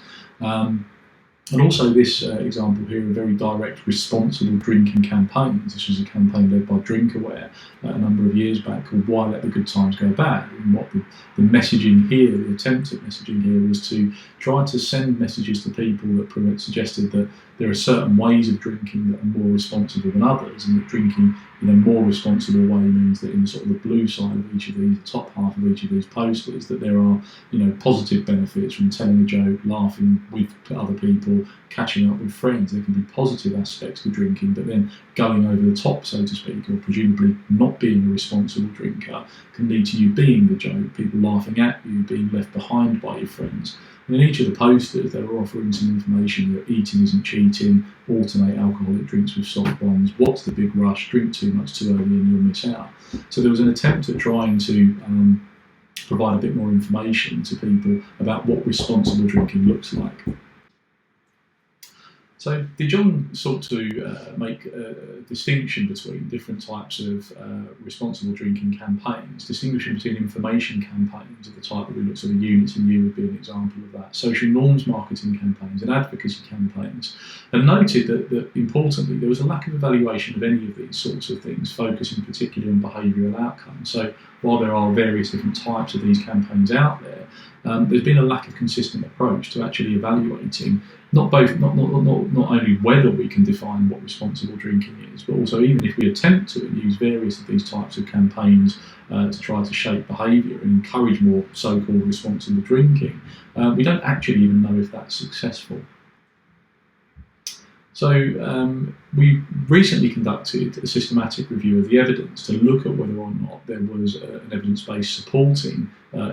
And also this example here, a very direct responsible drinking campaigns. This was a campaign led by DrinkAware a number of years back called Why Let the Good Times Go Bad. And what the messaging here, the attempt at messaging here, was to try to send messages to people that suggested that there are certain ways of drinking that are more responsible than others, and that drinking in a more responsible way means that in the sort of the blue side of each of these, the top half of each of these posters, that there are, positive benefits from telling a joke, laughing with other people, catching up with friends. There can be positive aspects to drinking, but then going over the top, so to speak, or presumably not being a responsible drinker, can lead to you being the joke, people laughing at you, being left behind by your friends. And in each of the posters, they were offering some information that eating isn't cheating, alternate alcoholic drinks with soft ones, what's the big rush, drink too much too early and you'll miss out. So there was an attempt at trying to provide a bit more information to people about what responsible drinking looks like. So did John sought to make a distinction between different types of responsible drinking campaigns, distinguishing between information campaigns of the type that we looked at, the units in you would be an example of that, social norms marketing campaigns and advocacy campaigns, and noted that importantly there was a lack of evaluation of any of these sorts of things, focusing particularly on behavioural outcomes. So while there are various different types of these campaigns out there, there's been a lack of consistent approach to actually evaluating not only whether we can define what responsible drinking is, but also even if we attempt to and use various of these types of campaigns to try to shape behaviour and encourage more so-called responsible drinking, we don't actually even know if that's successful. So we recently conducted a systematic review of the evidence to look at whether or not there was an evidence base supporting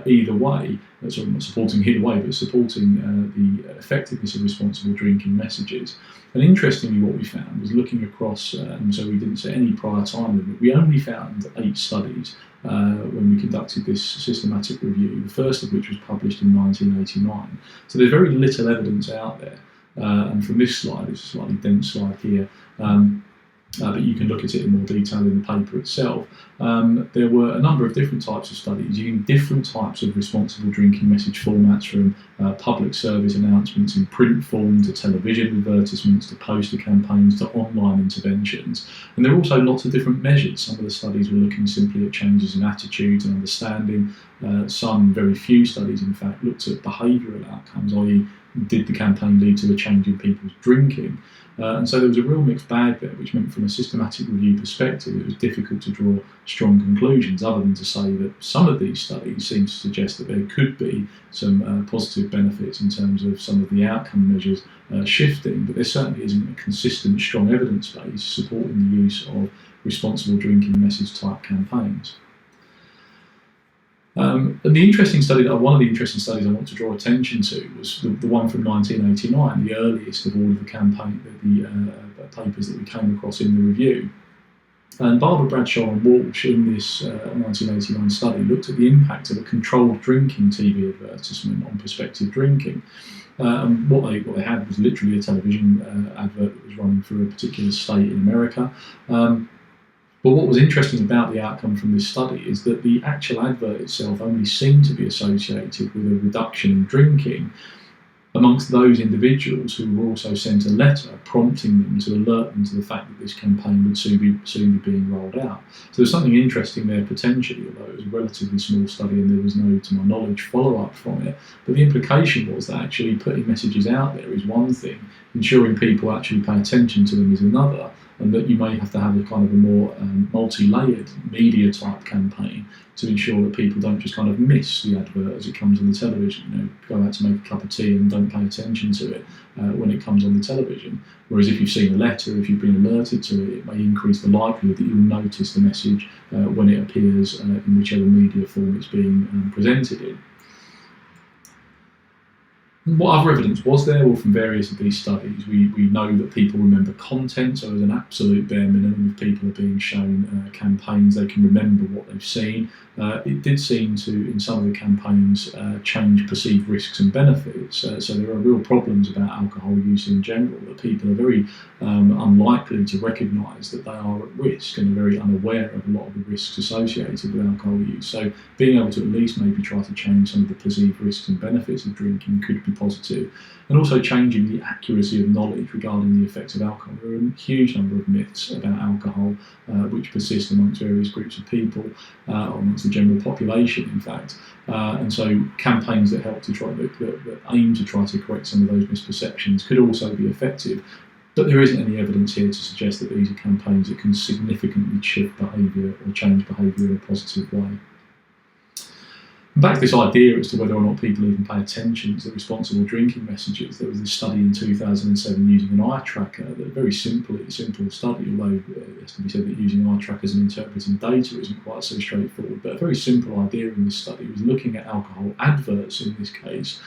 either way, sorry, not supporting either way, but supporting the effectiveness of responsible drinking messages. And interestingly, what we found was looking across, and so we didn't set any prior time limit, we only found 8 studies when we conducted this systematic review, the first of which was published in 1989. So there's very little evidence out there. And from this slide, it's a slightly dense slide here, but you can look at it in more detail in the paper itself. There were a number of different types of studies using different types of responsible drinking message formats, from public service announcements in print form to television advertisements to poster campaigns to online interventions. And there are also lots of different measures. Some of the studies were looking simply at changes in attitudes and understanding. Some, very few studies in fact, looked at behavioural outcomes, i.e. did the campaign lead to a change in people's drinking? And so there was a real mixed bag there, which meant from a systematic review perspective it was difficult to draw strong conclusions, other than to say that some of these studies seem to suggest that there could be some positive benefits in terms of some of the outcome measures shifting, but there certainly isn't a consistent, strong evidence base supporting the use of responsible drinking message type campaigns. And the interesting study, one of the interesting studies I want to draw attention to, was the one from 1989, the earliest of all of the papers that we came across in the review. And Barber, Bradshaw and Walsh in this 1989 study looked at the impact of a controlled drinking TV advertisement on prospective drinking. And what they had was literally a television advert that was running through a particular state in America. But what was interesting about the outcome from this study is that the actual advert itself only seemed to be associated with a reduction in drinking amongst those individuals who were also sent a letter prompting them to alert them to the fact that this campaign would soon be being rolled out. So there's something interesting there potentially, although it was a relatively small study and there was no, to my knowledge, follow-up from it. But the implication was that actually putting messages out there is one thing, ensuring people actually pay attention to them is another. and that you may have to have a kind of a more multi-layered media type campaign to ensure that people don't just kind of miss the advert as it comes on the television. Go out to make a cup of tea and don't pay attention to it when it comes on the television. Whereas if you've seen a letter, if you've been alerted to it, it may increase the likelihood that you'll notice the message when it appears in whichever media form it's being presented in. What other evidence was there? Well, from various of these studies, we know that people remember content, so as an absolute bare minimum, if people are being shown campaigns, they can remember what they've seen. It did seem to, in some of the campaigns, change perceived risks and benefits. So there are real problems about alcohol use in general, that people are very unlikely to recognise that they are at risk and are very unaware of a lot of the risks associated with alcohol use. So being able to at least maybe try to change some of the perceived risks and benefits of drinking could be positive. And also changing the accuracy of knowledge regarding the effects of alcohol. There are a huge number of myths about alcohol which persist amongst various groups of people, or amongst the general population, in fact. And so campaigns that help to try that aim to try to correct some of those misperceptions could also be effective. But there isn't any evidence here to suggest that these are campaigns that can significantly shift behaviour or change behaviour in a positive way. Back to this idea as to whether or not people even pay attention to the responsible drinking messages. There was this study in 2007 using an eye tracker, that very simple study, although it has to be said that using eye trackers and interpreting data isn't quite so straightforward. But a very simple idea in this study was looking at alcohol adverts in this case,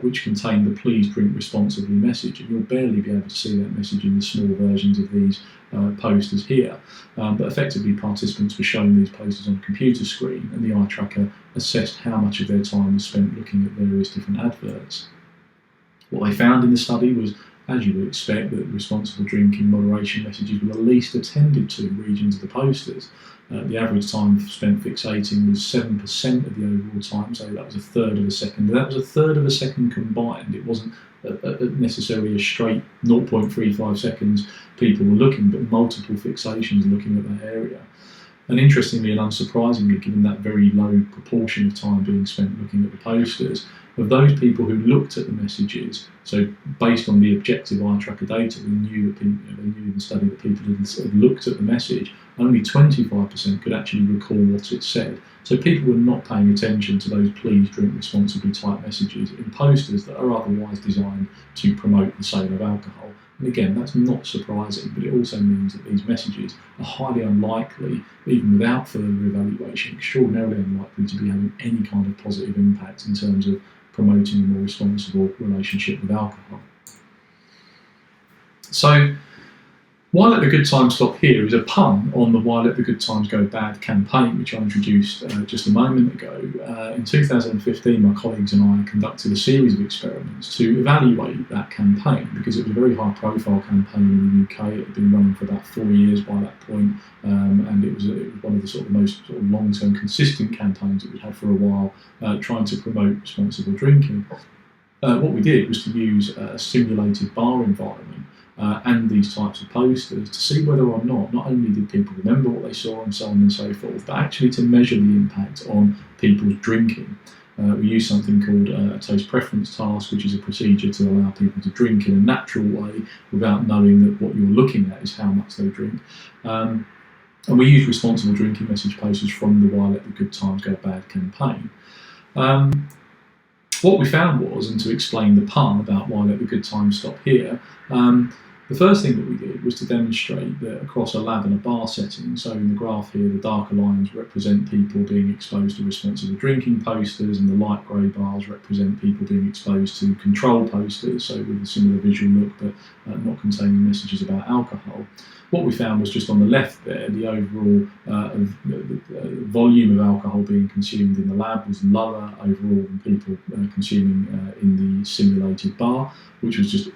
which contained the please drink responsibly message. And you'll barely be able to see that message in the small versions of these posters here. But effectively participants were shown these posters on a computer screen, and the eye tracker assessed how much of their time was spent looking at various different adverts. What they found in the study was, as you would expect, that responsible drinking moderation messages were the least attended to regions of the posters. The average time spent fixating was 7% of the overall time, so that was a third of a second. And that was a third of a second combined. It wasn't necessarily a straight 0.35 seconds people were looking, but multiple fixations looking at that area. And interestingly and unsurprisingly, given that very low proportion of time being spent looking at the posters, of those people who looked at the messages, so based on the objective eye tracker data, they knew in the study that people had looked at the message, only 25% could actually recall what it said. So people were not paying attention to those please drink responsibly type messages in posters that are otherwise designed to promote the sale of alcohol. And again, that's not surprising, but it also means that these messages are highly unlikely, even without further evaluation, extraordinarily unlikely to be having any kind of positive impact in terms of promoting a more responsible relationship with alcohol. So, Why Let the Good Times Stop Here is a pun on the Why Let the Good Times Go Bad campaign, which I introduced just a moment ago. In 2015, my colleagues and I conducted a series of experiments to evaluate that campaign, because it was a very high-profile campaign in the UK. It had been running for about 4 years by that point, and it was one of the sort of most long-term consistent campaigns that we'd had for a while, trying to promote responsible drinking. What we did was to use a simulated bar environment and these types of posters to see whether or not only did people remember what they saw and so on and so forth, but actually to measure the impact on people's drinking. We use something called a taste preference task, which is a procedure to allow people to drink in a natural way without knowing that what you're looking at is how much they drink. And we use responsible drinking message posters from the Why Let the Good Times Go Bad campaign. What we found was, and to explain the pun about why let the good times stop here, the first thing that we did was to demonstrate that across a lab and a bar setting, so in the graph here the darker lines represent people being exposed to responsible drinking posters, and the light grey bars represent people being exposed to control posters, so with a similar visual look but not containing messages about alcohol. What we found was just on the left there, the overall volume of alcohol being consumed in the lab was lower overall than people consuming in the simulated bar, which was just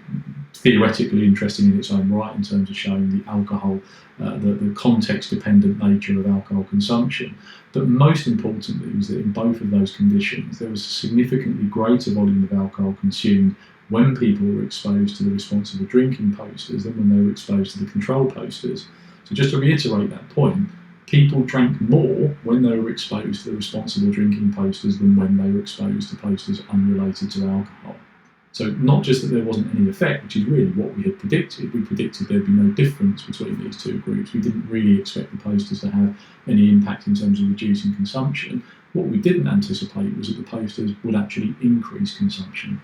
theoretically interesting in its own right in terms of showing the alcohol, the context-dependent nature of alcohol consumption. But most importantly was that in both of those conditions, there was a significantly greater volume of alcohol consumed when people were exposed to the responsible drinking posters than when they were exposed to the control posters. So just to reiterate that point, people drank more when they were exposed to the responsible drinking posters than when they were exposed to posters unrelated to alcohol. So not just that there wasn't any effect, which is really what we had predicted. We predicted there'd be no difference between these two groups. We didn't really expect the posters to have any impact in terms of reducing consumption. What we didn't anticipate was that the posters would actually increase consumption.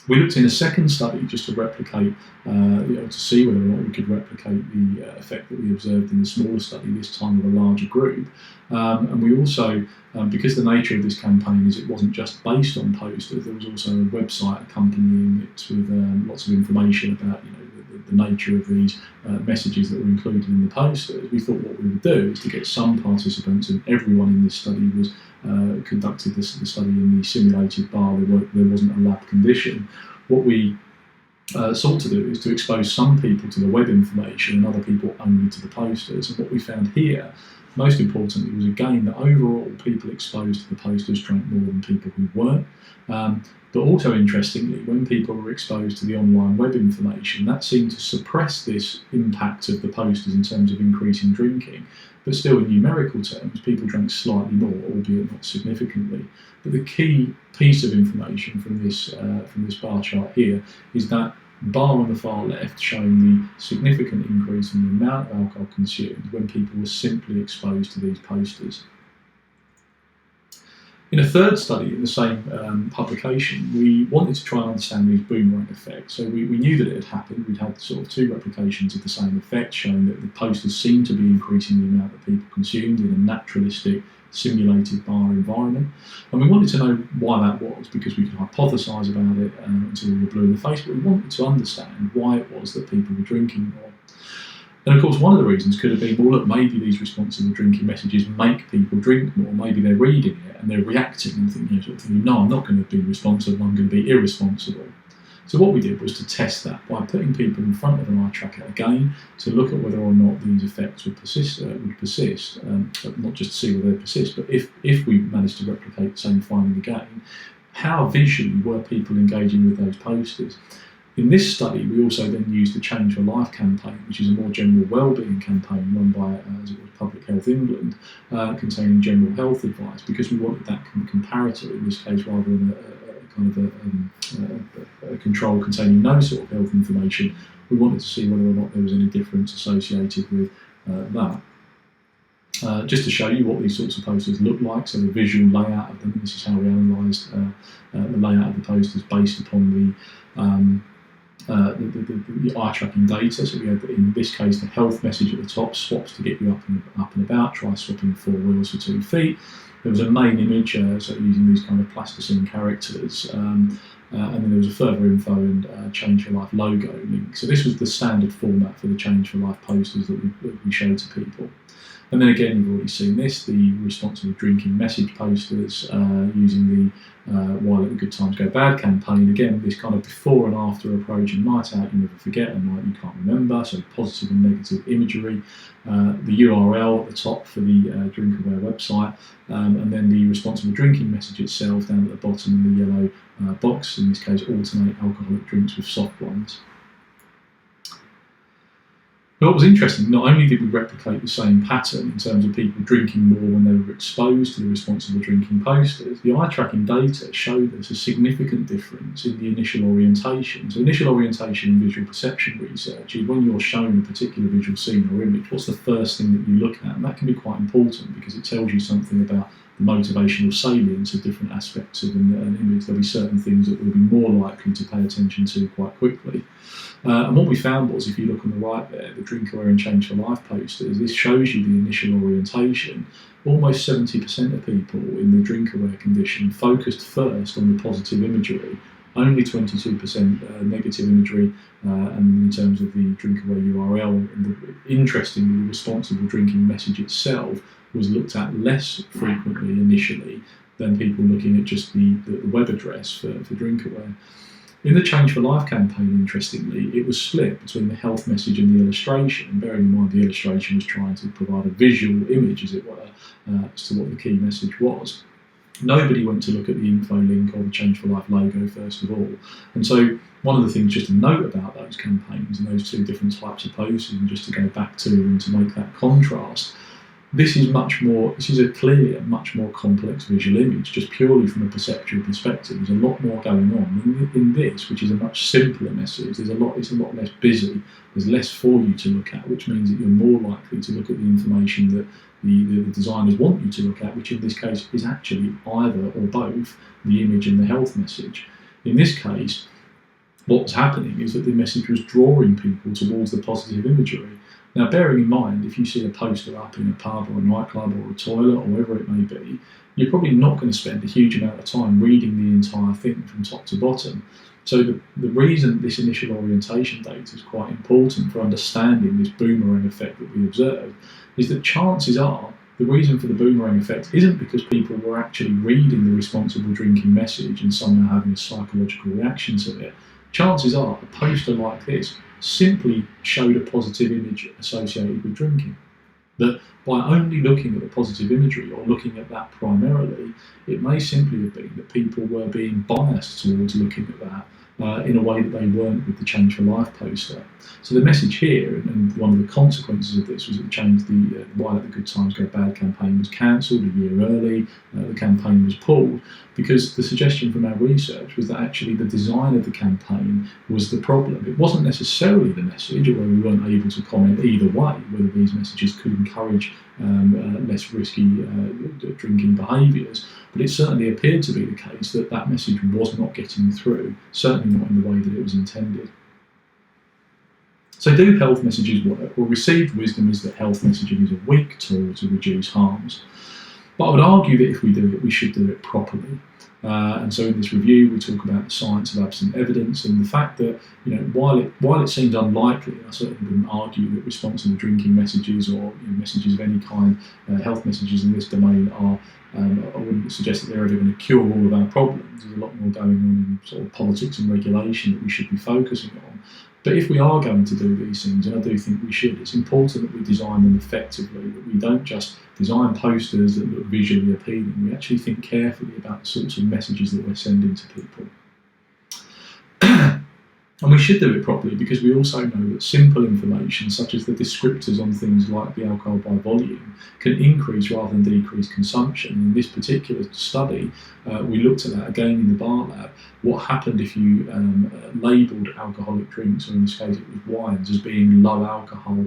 We looked in a second study just to replicate, to see whether or not we could replicate the effect that we observed in the smaller study, this time with a larger group. And we also, because the nature of this campaign is it wasn't just based on posters, there was also a website accompanying it with lots of information about the nature of these messages that were included in the posters. We thought what we would do is to get some participants, and everyone in this study was conducted the study in the simulated bar. There wasn't a lab condition. What we sought to do is to expose some people to the web information and other people only to the posters. And what we found here, most importantly, was again that overall people exposed to the posters drank more than people who weren't. But also interestingly, when people were exposed to the online web information, that seemed to suppress this impact of the posters in terms of increasing drinking. But still, in numerical terms, people drank slightly more, albeit not significantly. But the key piece of information from this bar chart here is that bar on the far left showing the significant increase in the amount of alcohol consumed when people were simply exposed to these posters. In a third study in the same publication, we wanted to try and understand these boomerang effects. So we knew that it had happened. We'd had sort of two replications of the same effect, showing that the posters seemed to be increasing the amount that people consumed in a naturalistic, simulated bar environment. And we wanted to know why that was, because we could hypothesise about it until we were blue in the face, but we wanted to understand why it was that people were drinking more. And of course, one of the reasons could have been, well, look, maybe these responsible drinking messages make people drink more. Maybe they're reading it and they're reacting and thinking, no, I'm not going to be responsible, I'm going to be irresponsible. So what we did was to test that by putting people in front of an eye tracker again to look at whether or not these effects would persist, but not just to see whether they persist, but if we managed to replicate the same finding again, how visually were people engaging with those posters? In this study, we also then used the Change for Life campaign, which is a more general wellbeing campaign run by Public Health England, containing general health advice, because we wanted that comparator in this case rather than a control containing no sort of health information. We wanted to see whether or not there was any difference associated with that. Just to show you what these sorts of posters look like, so the visual layout of them. This is how we analysed the layout of the posters based upon the eye tracking data. So we had, in this case, the health message at the top, swaps to get you up and about, try swapping 4 wheels for 2 feet. There was a main image, so using these kind of plasticine characters, and then there was a further info and Change for Life logo link. So this was the standard format for the Change for Life posters that we showed to people. And then again, you've already seen this, the responsible drinking message posters using the While Let the Good Times Go Bad campaign. Again, this kind of before and after approach, and night out you never forget, and night you can't remember, so positive and negative imagery. The URL at the top for the DrinkAware website, and then the responsible drinking message itself down at the bottom in the yellow box, in this case alternate alcoholic drinks with soft ones. But what was interesting, not only did we replicate the same pattern in terms of people drinking more when they were exposed to the responsible drinking posters, the eye tracking data showed us a significant difference in the initial orientation. So initial orientation in visual perception research is when you're shown a particular visual scene or image, what's the first thing that you look at? And that can be quite important because it tells you something about the motivational salience of different aspects of an image. There'll be certain things that we'll be more likely to pay attention to quite quickly. And what we found was, if you look on the right there, the DrinkAware and Change for Life posters, this shows you the initial orientation. Almost 70% of people in the DrinkAware condition focused first on the positive imagery, only 22% negative imagery, and in terms of the DrinkAware URL, interestingly, the responsible drinking message itself was looked at less frequently initially than people looking at just the web address for DrinkAware. In the Change for Life campaign, interestingly, it was split between the health message and the illustration, and bearing in mind the illustration was trying to provide a visual image, as it were, as to what the key message was. Nobody went to look at the info link or the Change for Life logo first of all. And so one of the things just to note about those campaigns and those two different types of posters, and just to go back to and to make that contrast, this is clearly a much more complex visual image, just purely from a perceptual perspective. There's a lot more going on in this, which is a much simpler message. It's a lot less busy. There's less for you to look at, which means that you're more likely to look at the information that the designers want you to look at, which in this case is actually either or both the image and the health message. In this case, what's happening is that the message was drawing people towards the positive imagery. Now, bearing in mind, if you see a poster up in a pub or a nightclub or a toilet or wherever it may be, you're probably not going to spend a huge amount of time reading the entire thing from top to bottom. So the reason this initial orientation data is quite important for understanding this boomerang effect that we observe is that chances are the reason for the boomerang effect isn't because people were actually reading the responsible drinking message and somehow having a psychological reaction to it. Chances are a poster like this simply showed a positive image associated with drinking. That by only looking at the positive imagery or looking at that primarily, it may simply have been that people were being biased towards looking at that in a way that they weren't with the Change for Life poster. So the message here, and one of the consequences of this, was that the Why Let the Good Times Go Bad campaign was cancelled a year early. The campaign was pulled because the suggestion from our research was that actually the design of the campaign was the problem. It wasn't necessarily the message, although we weren't able to comment either way whether these messages could encourage less risky drinking behaviours, but it certainly appeared to be the case that that message was not getting through, certainly not in the way that it was intended. So do health messages work? Well, received wisdom is that health messaging is a weak tool to reduce harms. But I would argue that if we do it, we should do it properly. And so in this review, we talk about the science of absent evidence and the fact that, while it seems unlikely, I certainly wouldn't argue that responsible drinking messages or messages of any kind, health messages in this domain are, I wouldn't suggest that they're ever going to cure all of our problems. There's a lot more going on in sort of politics and regulation that we should be focusing on. But if we are going to do these things, and I do think we should, it's important that we design them effectively, that we don't just design posters that look visually appealing. We actually think carefully about the sorts of messages that we're sending to people. And we should do it properly because we also know that simple information, such as the descriptors on things like the alcohol by volume, can increase rather than decrease consumption. In this particular study, we looked at that again in the bar lab. What happened if you labelled alcoholic drinks, or in this case it was wines, as being low alcohol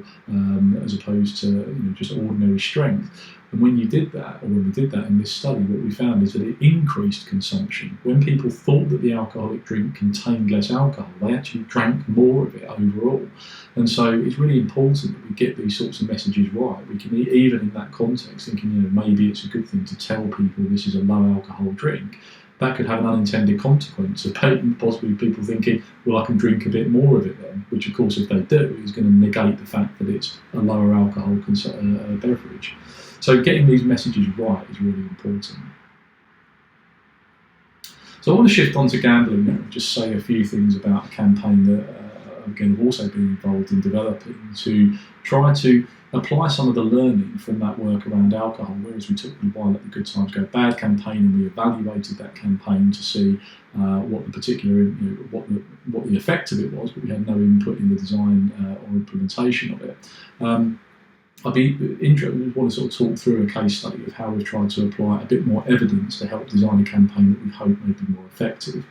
as opposed to just ordinary strength? And when we did that in this study, what we found is that it increased consumption. When people thought that the alcoholic drink contained less alcohol, they actually drank more of it overall. And so it's really important that we get these sorts of messages right. We can, even in that context, thinking maybe it's a good thing to tell people this is a low alcohol drink. That could have an unintended consequence of possibly people thinking, well, I can drink a bit more of it then, which of course if they do is going to negate the fact that it's a lower alcohol beverage. So getting these messages right is really important. So I want to shift on to gambling now and just say a few things about a campaign that again have also been involved in developing to try to apply some of the learning from that work around alcohol, whereas we took the Why Let the Good Times Go Bad campaign and we evaluated that campaign to see what the particular, what the effect of it was, but we had no input in the design or implementation of it. I'd be interested, want to sort of talk through a case study of how we've tried to apply a bit more evidence to help design a campaign that we hope may be more effective.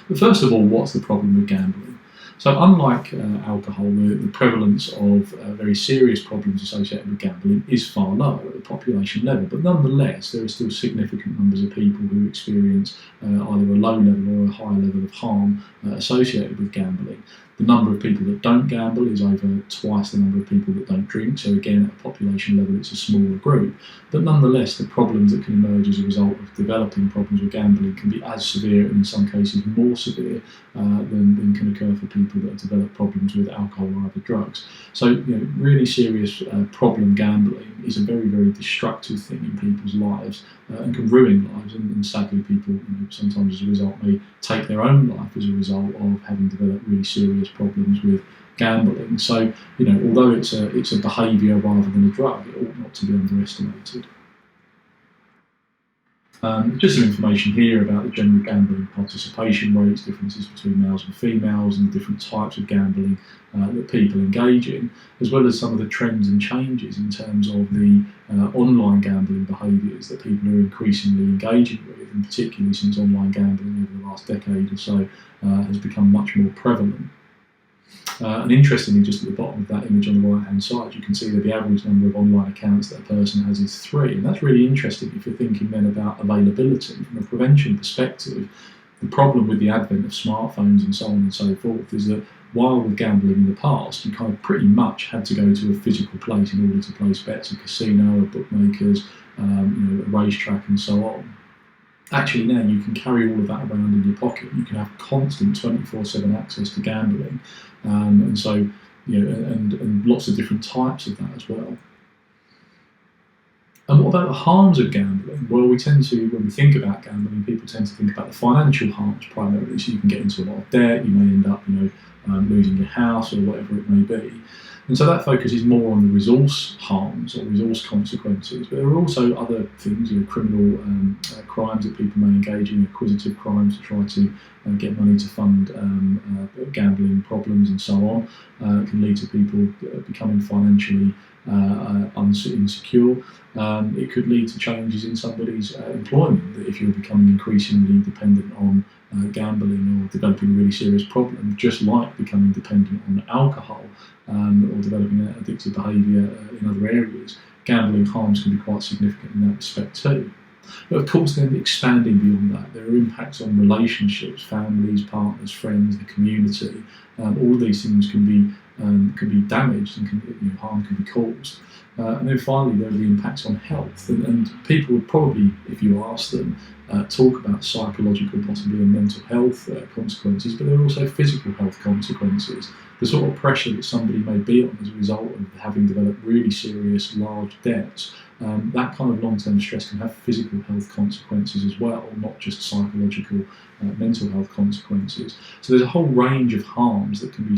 But first of all, what's the problem with gambling? So unlike alcohol, the prevalence of very serious problems associated with gambling is far lower at the population level, but nonetheless there are still significant numbers of people who experience either a low level or a high level of harm associated with gambling. The number of people that don't gamble is over twice the number of people that don't drink, so again at a population level it's a smaller group. But nonetheless the problems that can emerge as a result of developing problems with gambling can be as severe and in some cases more severe than can occur for people that have developed problems with alcohol or other drugs. So really serious problem gambling is a very, very destructive thing in people's lives and can ruin lives, and sadly people sometimes as a result may take their own life as a result of having developed really serious problems with gambling. So although it's a behaviour rather than a drug, it ought not to be underestimated. Just some information here about the general gambling participation rates, differences between males and females, and the different types of gambling that people engage in, as well as some of the trends and changes in terms of the online gambling behaviours that people are increasingly engaging with, and particularly since online gambling over the last decade or so has become much more prevalent. And interestingly, just at the bottom of that image on the right-hand side, you can see that the average number of online accounts that a person has is 3. And that's really interesting if you're thinking then about availability. From a prevention perspective, the problem with the advent of smartphones and so on and so forth is that while with gambling in the past, you kind of pretty much had to go to a physical place in order to place bets, a casino, a bookmakers, a racetrack and so on. Actually now you can carry all of that around in your pocket. You can have constant 24/7 access to gambling, and so and lots of different types of that as well. And what about the harms of gambling? Well, we tend to, when we think about gambling, people tend to think about the financial harms primarily. So you can get into a lot of debt, you may end up, losing your house or whatever it may be. And so that focuses more on the resource harms or resource consequences. But there are also other things, criminal crimes that people may engage in, acquisitive crimes to try to get money to fund gambling problems and so on. It can lead to people becoming financially insecure. It could lead to changes in somebody's employment, that if you're becoming increasingly dependent on gambling or developing a really serious problem, just like becoming dependent on alcohol or developing an addictive behaviour in other areas, gambling harms can be quite significant in that respect too. But of course then expanding beyond that, there are impacts on relationships, families, partners, friends, the community. All of these things can be damaged and harm can be caused. And then finally there are the impacts on health, and people would probably, if you ask them, talk about psychological, possibly and mental health consequences, but there are also physical health consequences. The sort of pressure that somebody may be on as a result of having developed really serious large debts, that kind of long-term stress can have physical health consequences as well, not just psychological mental health consequences. So there's a whole range of harms that can be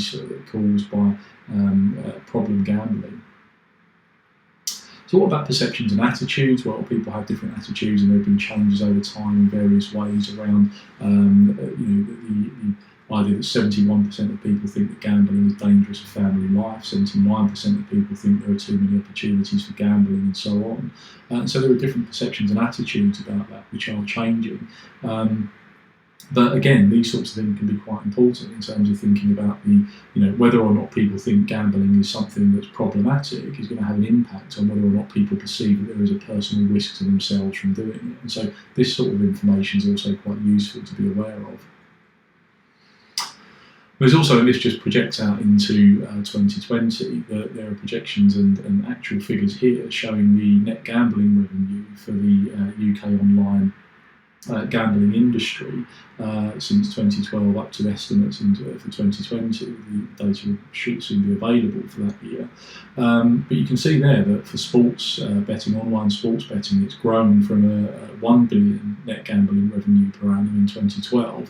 caused by problem gambling. So what about perceptions and attitudes? Well, people have different attitudes, and there have been changes over time in various ways around the idea that 71% of people think that gambling is dangerous for family life, 79% of people think there are too many opportunities for gambling and so on. And so there are different perceptions and attitudes about that which are changing. But again, these sorts of things can be quite important in terms of thinking about whether or not people think gambling is something that's problematic is going to have an impact on whether or not people perceive that there is a personal risk to themselves from doing it. And so this sort of information is also quite useful to be aware of. There's also, and this just projects out into 2020, that there are projections and actual figures here showing the net gambling revenue for the UK online gambling industry since 2012 up to estimates for 2020. The data should soon be available for that year. But you can see there that for sports betting, online sports betting, it's grown from a 1 billion net gambling revenue per annum in 2012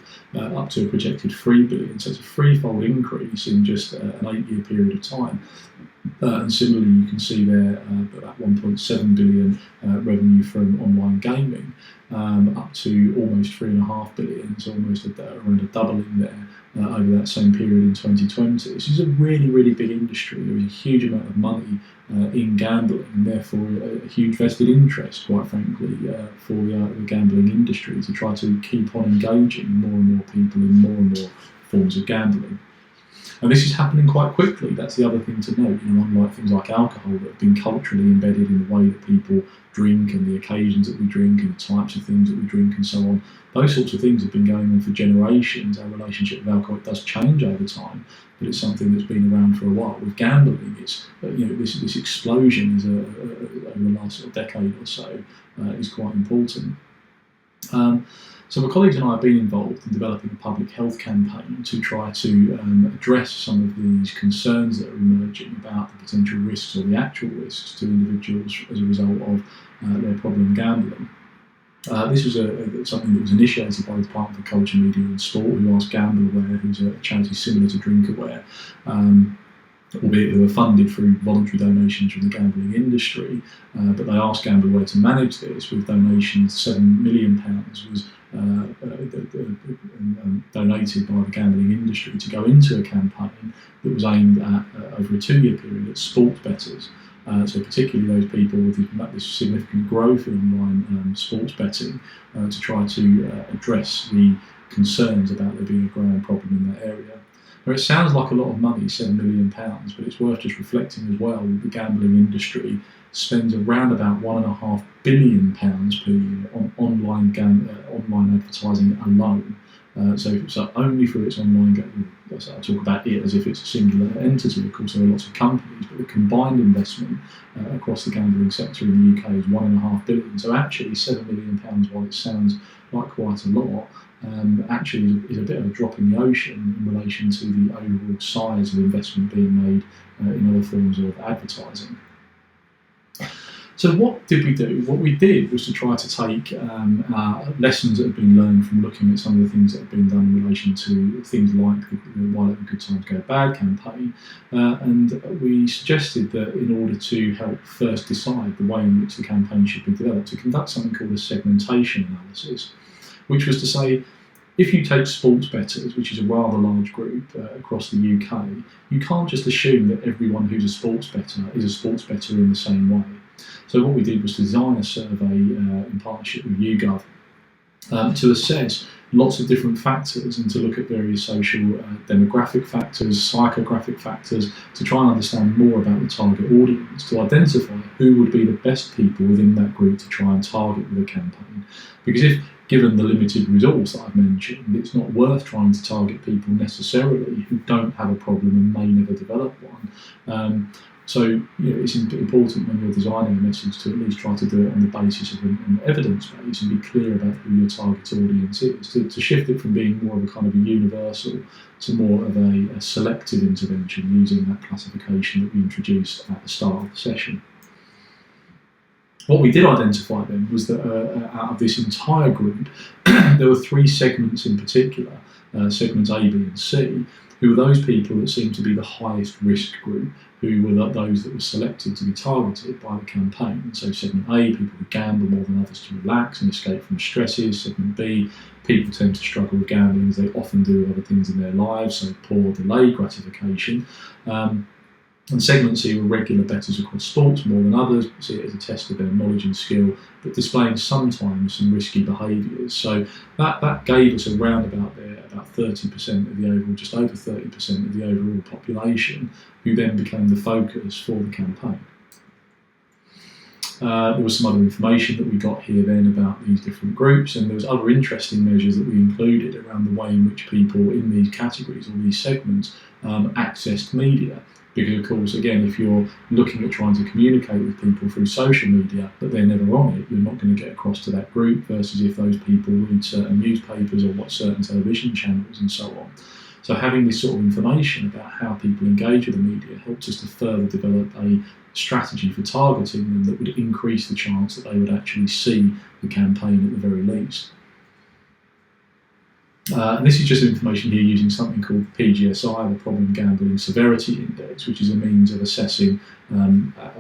up to a projected 3 billion. So it's a threefold increase in just an 8-year period of time. And similarly, you can see there about 1.7 billion revenue from online gaming, up to almost 3.5 billion, so almost around a doubling there over that same period in 2020. This is a really, really big industry. There is a huge amount of money in gambling, and therefore a huge vested interest, quite frankly, for the gambling industry to try to keep on engaging more and more people in more and more forms of gambling. And this is happening quite quickly. That's the other thing to note. Unlike things like alcohol that have been culturally embedded in the way that people drink and the occasions that we drink and the types of things that we drink and so on, those sorts of things have been going on for generations. Our relationship with alcohol does change over time, but it's something that's been around for a while. With gambling, it's this explosion over the last sort of decade or so is quite important. So my colleagues and I have been involved in developing a public health campaign to try to address some of these concerns that are emerging about the potential risks or the actual risks to individuals as a result of their problem gambling. This was something that was initiated by the Department for Culture, Media and Sport, who asked GambleAware, who's a charity similar to DrinkAware, albeit who are funded through voluntary donations from the gambling industry, but they asked Gambleware to manage this with donations. £7 million was donated by the gambling industry to go into a campaign that was aimed at, over a 2-year period, at sports bettors. So particularly those people with this significant growth in online sports betting, to try to address the concerns about there being a growing problem in that area. Now, it sounds like a lot of money, £7 million, but it's worth just reflecting as well that the gambling industry spends around about £1.5 billion per year on online advertising alone. So only through its online gambling, I talk about it as if it's a singular entity. Of course, there are lots of companies, but the combined investment across the gambling sector in the UK is £1.5 billion. So actually, £7 million, while it sounds like quite a lot, actually is a bit of a drop in the ocean in relation to the overall size of investment being made in other forms of advertising. So what did we do? What we did was to try to take lessons that have been learned from looking at some of the things that have been done in relation to things like the Why Let the Good Times Go Bad campaign, and we suggested that in order to help first decide the way in which the campaign should be developed, to conduct something called a segmentation analysis, which was to say, if you take sports bettors, which is a rather large group across the UK, you can't just assume that everyone who's a sports bettor is a sports bettor in the same way. So what we did was design a survey in partnership with YouGov to assess lots of different factors and to look at various social demographic factors, psychographic factors, to try and understand more about the target audience, to identify who would be the best people within that group to try and target with a campaign. Because if, given the limited resource that I've mentioned, it's not worth trying to target people necessarily who don't have a problem and may never develop one. So it's important when you're designing a message to at least try to do it on the basis of an evidence base and be clear about who your target audience is, to shift it from being more of a kind of a universal to more of a selective intervention using that classification that we introduced at the start of the session. What we did identify then was that out of this entire group, there were 3 segments in particular, segments A, B and C, who were those people that seemed to be the highest risk group, who were those that were selected to be targeted by the campaign. And so segment A, people who gamble more than others to relax and escape from stresses. Segment B, people tend to struggle with gambling as they often do with other things in their lives, so poor delayed gratification. And segment C were regular bettors across sports more than others, see it as a test of their knowledge and skill, but displaying sometimes some risky behaviours. So that gave us around about 30% of the overall, just over 30% of the overall population, who then became the focus for the campaign. There was some other information that we got here then about these different groups, and there was other interesting measures that we included around the way in which people in these categories or these segments accessed media. Because of course, again, if you're looking at trying to communicate with people through social media but they're never on it, you're not going to get across to that group, versus if those people read certain newspapers or watch certain television channels and so on. So having this sort of information about how people engage with the media helps us to further develop a strategy for targeting them that would increase the chance that they would actually see the campaign at the very least. And this is just information here using something called PGSI, the Problem Gambling Severity Index, which is a means of assessing,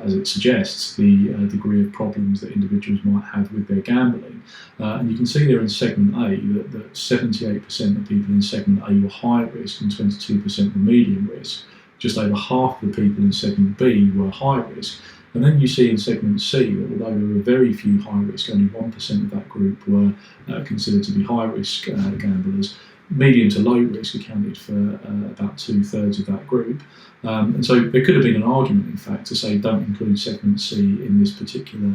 as it suggests, the degree of problems that individuals might have with their gambling. And you can see there in segment A that 78% of people in segment A were high risk and 22% were medium risk. Just over half of the people in segment B were high risk. And then you see in segment C that although there were very few high risk, only 1% of that group were considered to be high risk gamblers. Medium to low risk accounted for about 2/3 of that group. And so there could have been an argument, in fact, to say don't include segment C in this particular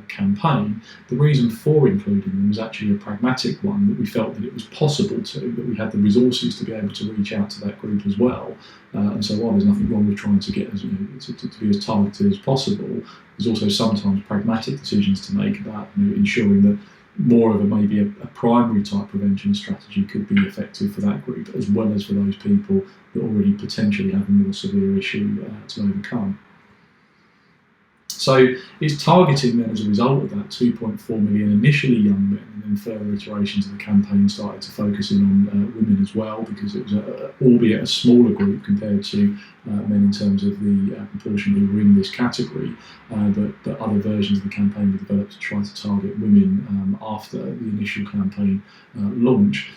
campaign. The reason for including them was actually a pragmatic one, that we felt that it was possible to, that we had the resources to be able to reach out to that group as well. And so while there's nothing wrong with trying to get as, to be as targeted as possible, there's also sometimes pragmatic decisions to make about ensuring that more of maybe a primary type prevention strategy could be effective for that group, as well as for those people that already potentially have a more severe issue to overcome. So it's targeting then, as a result of that, 2.4 million initially young men, and then further iterations of the campaign started to focus in on women as well, because it was albeit a smaller group compared to men in terms of the proportion who were in this category, but other versions of the campaign were developed to try to target women after the initial campaign launch.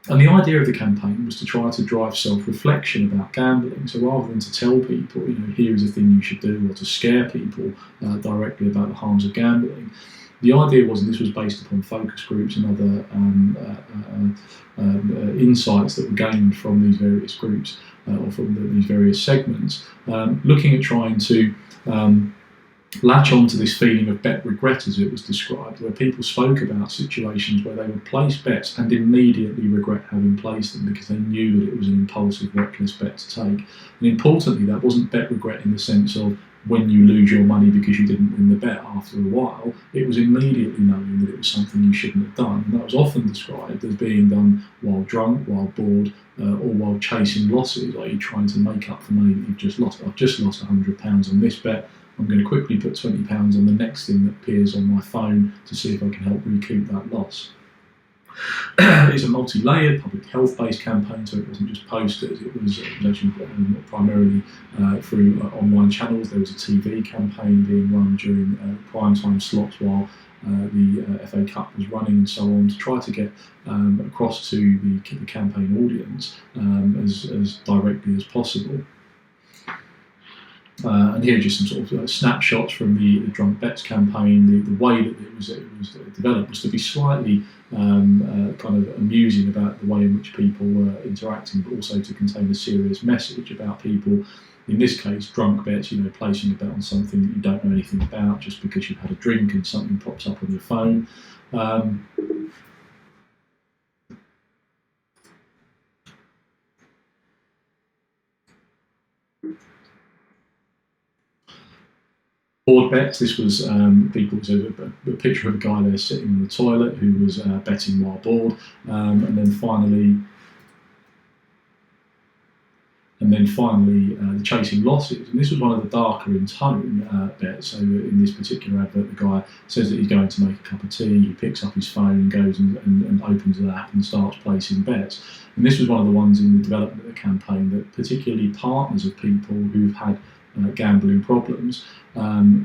And the idea of the campaign was to try to drive self-reflection about gambling. So rather than to tell people, here is a thing you should do, or to scare people directly about the harms of gambling, the idea was, and this was based upon focus groups and other insights that were gained from these various groups or from these various segments, looking at trying to latch on to this feeling of bet regret, as it was described, where people spoke about situations where they would place bets and immediately regret having placed them because they knew that it was an impulsive, reckless bet to take. And importantly, that wasn't bet regret in the sense of when you lose your money because you didn't win the bet after a while. It was immediately knowing that it was something you shouldn't have done. And that was often described as being done while drunk, while bored, or while chasing losses, like you're trying to make up for money that you've just lost. I've just lost £100 on this bet. I'm going to quickly put £20 on the next thing that appears on my phone to see if I can help recoup that loss. It's a multi-layered, public health-based campaign, so it wasn't just posters. It was actually primarily through online channels. There was a TV campaign being run during prime time slots while the FA Cup was running, and so on, to try to get across to the campaign audience as directly as possible. And here are just some sort of snapshots from the Drunk Bets campaign. The way that it was developed was to be slightly kind of amusing about the way in which people were interacting, but also to contain a serious message about people, in this case, drunk bets, placing a bet on something that you don't know anything about just because you've had a drink and something pops up on your phone. Board bets. This was people. So a picture of a guy there sitting in the toilet who was betting while bored, and then finally, the chasing losses. And this was one of the darker in tone bets. So in this particular advert, the guy says that he's going to make a cup of tea. He picks up his phone and goes and opens the app and starts placing bets. And this was one of the ones in the development of the campaign that particularly partners of people who've had gambling problems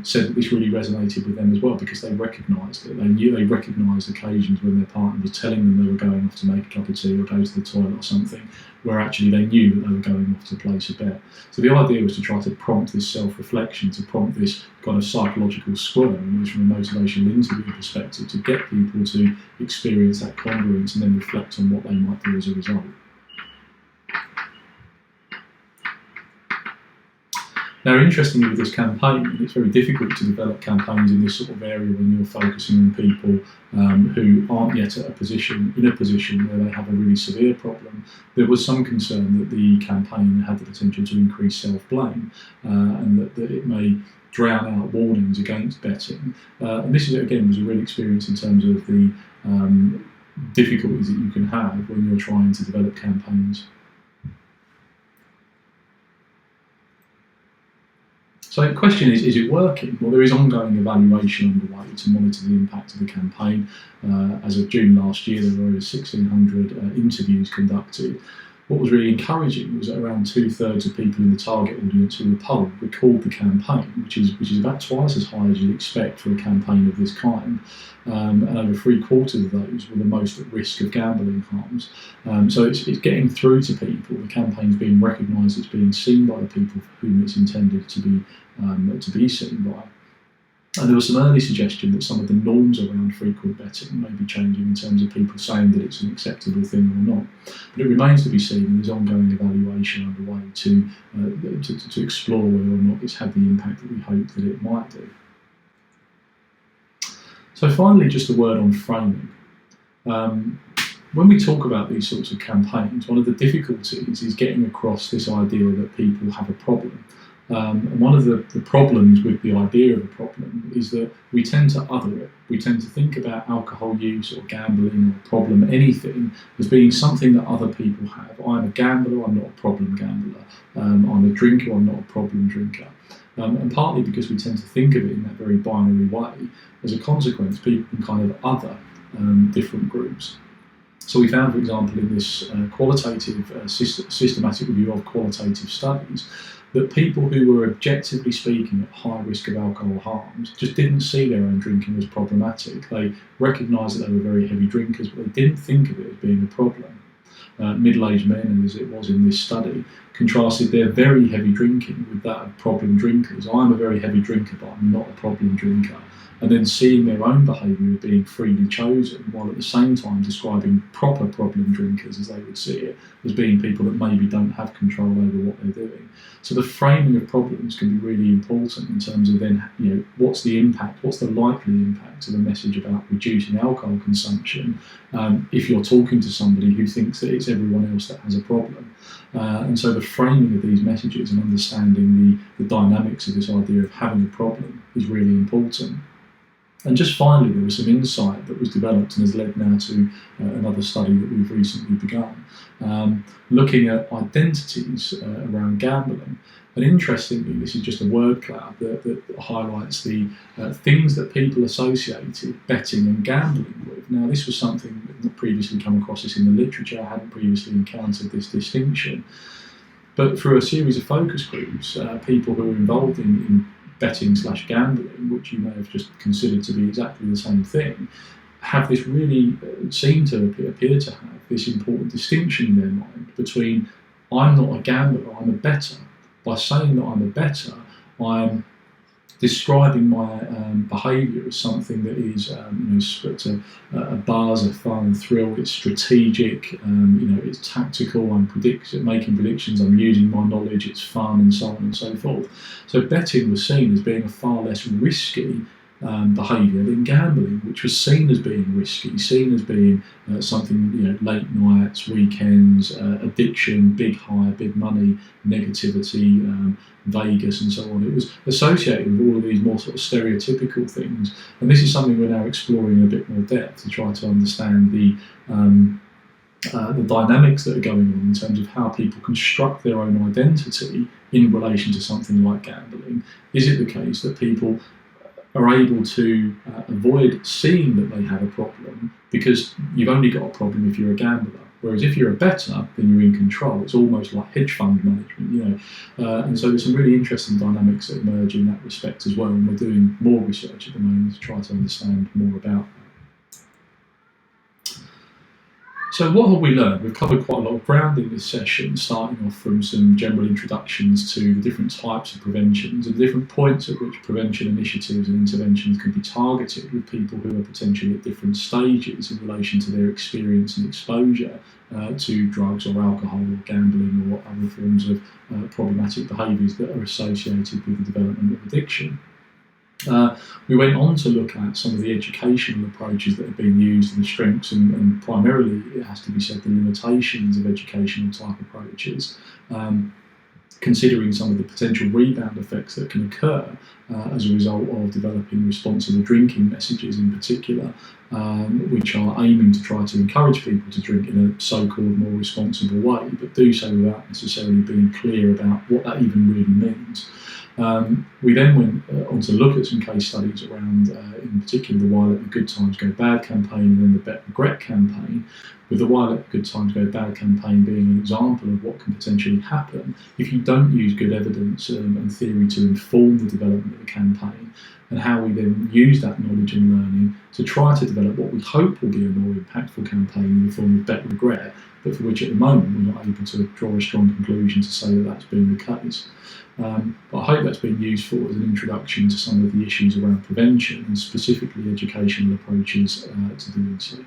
said that this really resonated with them as well, because they recognised it. They recognised occasions when their partner was telling them they were going off to make a cup of tea or go to the toilet or something, where actually they knew that they were going off to place a bet. So the idea was to try to prompt this self-reflection, to prompt this kind of psychological squirm, which from a motivational interview perspective, to get people to experience that congruence and then reflect on what they might do as a result. Now, interestingly, with this campaign, it's very difficult to develop campaigns in this sort of area when you're focusing on people who aren't yet in a position where they have a really severe problem. There was some concern that the campaign had the potential to increase self-blame and that it may drown out warnings against betting. And this, again, was a real experience in terms of the difficulties that you can have when you're trying to develop campaigns. So the question is it working? Well, there is ongoing evaluation underway to monitor the impact of the campaign. As of June last year, there were over 1,600 interviews conducted. What was really encouraging was that around 2/3 of people in the target audience who were polled recalled the campaign, which is about twice as high as you'd expect for a campaign of this kind. And over 3/4 of those were the most at risk of gambling harms. So it's getting through to people. The campaign's being recognised, it's being seen by the people for whom it's intended to be seen by. And there was some early suggestion that some of the norms around frequent betting may be changing in terms of people saying that it's an acceptable thing or not. But it remains to be seen, and there's ongoing evaluation underway to explore whether or not it's had the impact that we hope that it might do. So finally, just a word on framing. When we talk about these sorts of campaigns, one of the difficulties is getting across this idea that people have a problem. And one of the problems with the idea of a problem is that we tend to other it. We tend to think about alcohol use or gambling or problem, anything, as being something that other people have. I'm a gambler, I'm not a problem gambler. I'm a drinker, I'm not a problem drinker. and partly because we tend to think of it in that very binary way. As a consequence, people can kind of other different groups. So we found, for example, in this qualitative systematic review of qualitative studies, that people who were objectively speaking at high risk of alcohol harms just didn't see their own drinking as problematic. They recognised that they were very heavy drinkers, but they didn't think of it as being a problem. Middle-aged men, as it was in this study, contrasted their very heavy drinking with that of problem drinkers. I'm a very heavy drinker, but I'm not a problem drinker. And then seeing their own behaviour as being freely chosen, while at the same time describing proper problem drinkers, as they would see it, as being people that maybe don't have control over what they're doing. So the framing of problems can be really important in terms of then, what's the impact, what's the likely impact of a message about reducing alcohol consumption if you're talking to somebody who thinks that it's everyone else that has a problem. And so the framing of these messages and understanding the dynamics of this idea of having a problem is really important. And just finally, there was some insight that was developed and has led now to another study that we've recently begun, looking at identities around gambling. And interestingly, this is just a word cloud that highlights the things that people associated betting and gambling with. Now, this was something that had previously come across this in the literature. I hadn't previously encountered this distinction. But through a series of focus groups, people who are involved in betting/gambling, which you may have just considered to be exactly the same thing, have this really seem to appear to have this important distinction in their mind between I'm not a gambler, I'm a bettor. By saying that I'm a bettor, I'm describing my behaviour as something that is, a buzz, a fun, thrill. It's strategic, it's tactical. I'm making predictions. I'm using my knowledge. It's fun, and so on and so forth. So betting was seen as being a far less risky behaviour than gambling, which was seen as being risky, seen as being something, late nights, weekends, addiction, big high, big money, negativity, Vegas and so on. It was associated with all of these more sort of stereotypical things, and this is something we're now exploring in a bit more depth to try to understand the dynamics that are going on in terms of how people construct their own identity in relation to something like gambling. Is it the case that people are able to avoid seeing that they have a problem because you've only got a problem if you're a gambler? Whereas if you're a bettor, then you're in control. It's almost like hedge fund management, and so there's some really interesting dynamics that emerge in that respect as well, and we're doing more research at the moment to try to understand more about that. So what have we learned? We've covered quite a lot of ground in this session, starting off from some general introductions to the different types of preventions and the different points at which prevention initiatives and interventions can be targeted with people who are potentially at different stages in relation to their experience and exposure to drugs or alcohol or gambling or other forms of problematic behaviours that are associated with the development of addiction. We went on to look at some of the educational approaches that have been used and the strengths and primarily, it has to be said, the limitations of educational type approaches, considering some of the potential rebound effects that can occur as a result of developing responsible drinking messages in particular, which are aiming to try to encourage people to drink in a so-called more responsible way, but do so without necessarily being clear about what that even really means. We then went on to look at some case studies around, in particular, the Why Let the Good Times Go Bad campaign and then the Bet Regret campaign, with the Why Let the Good Times Go Bad campaign being an example of what can potentially happen if you don't use good evidence and theory to inform the development of a campaign, and how we then use that knowledge and learning to try to develop what we hope will be a more impactful campaign in the form of Bet Regret, but for which at the moment we're not able to draw a strong conclusion to say that that's been the case. But I hope that's been useful as an introduction to some of the issues around prevention and specifically educational approaches to doing so.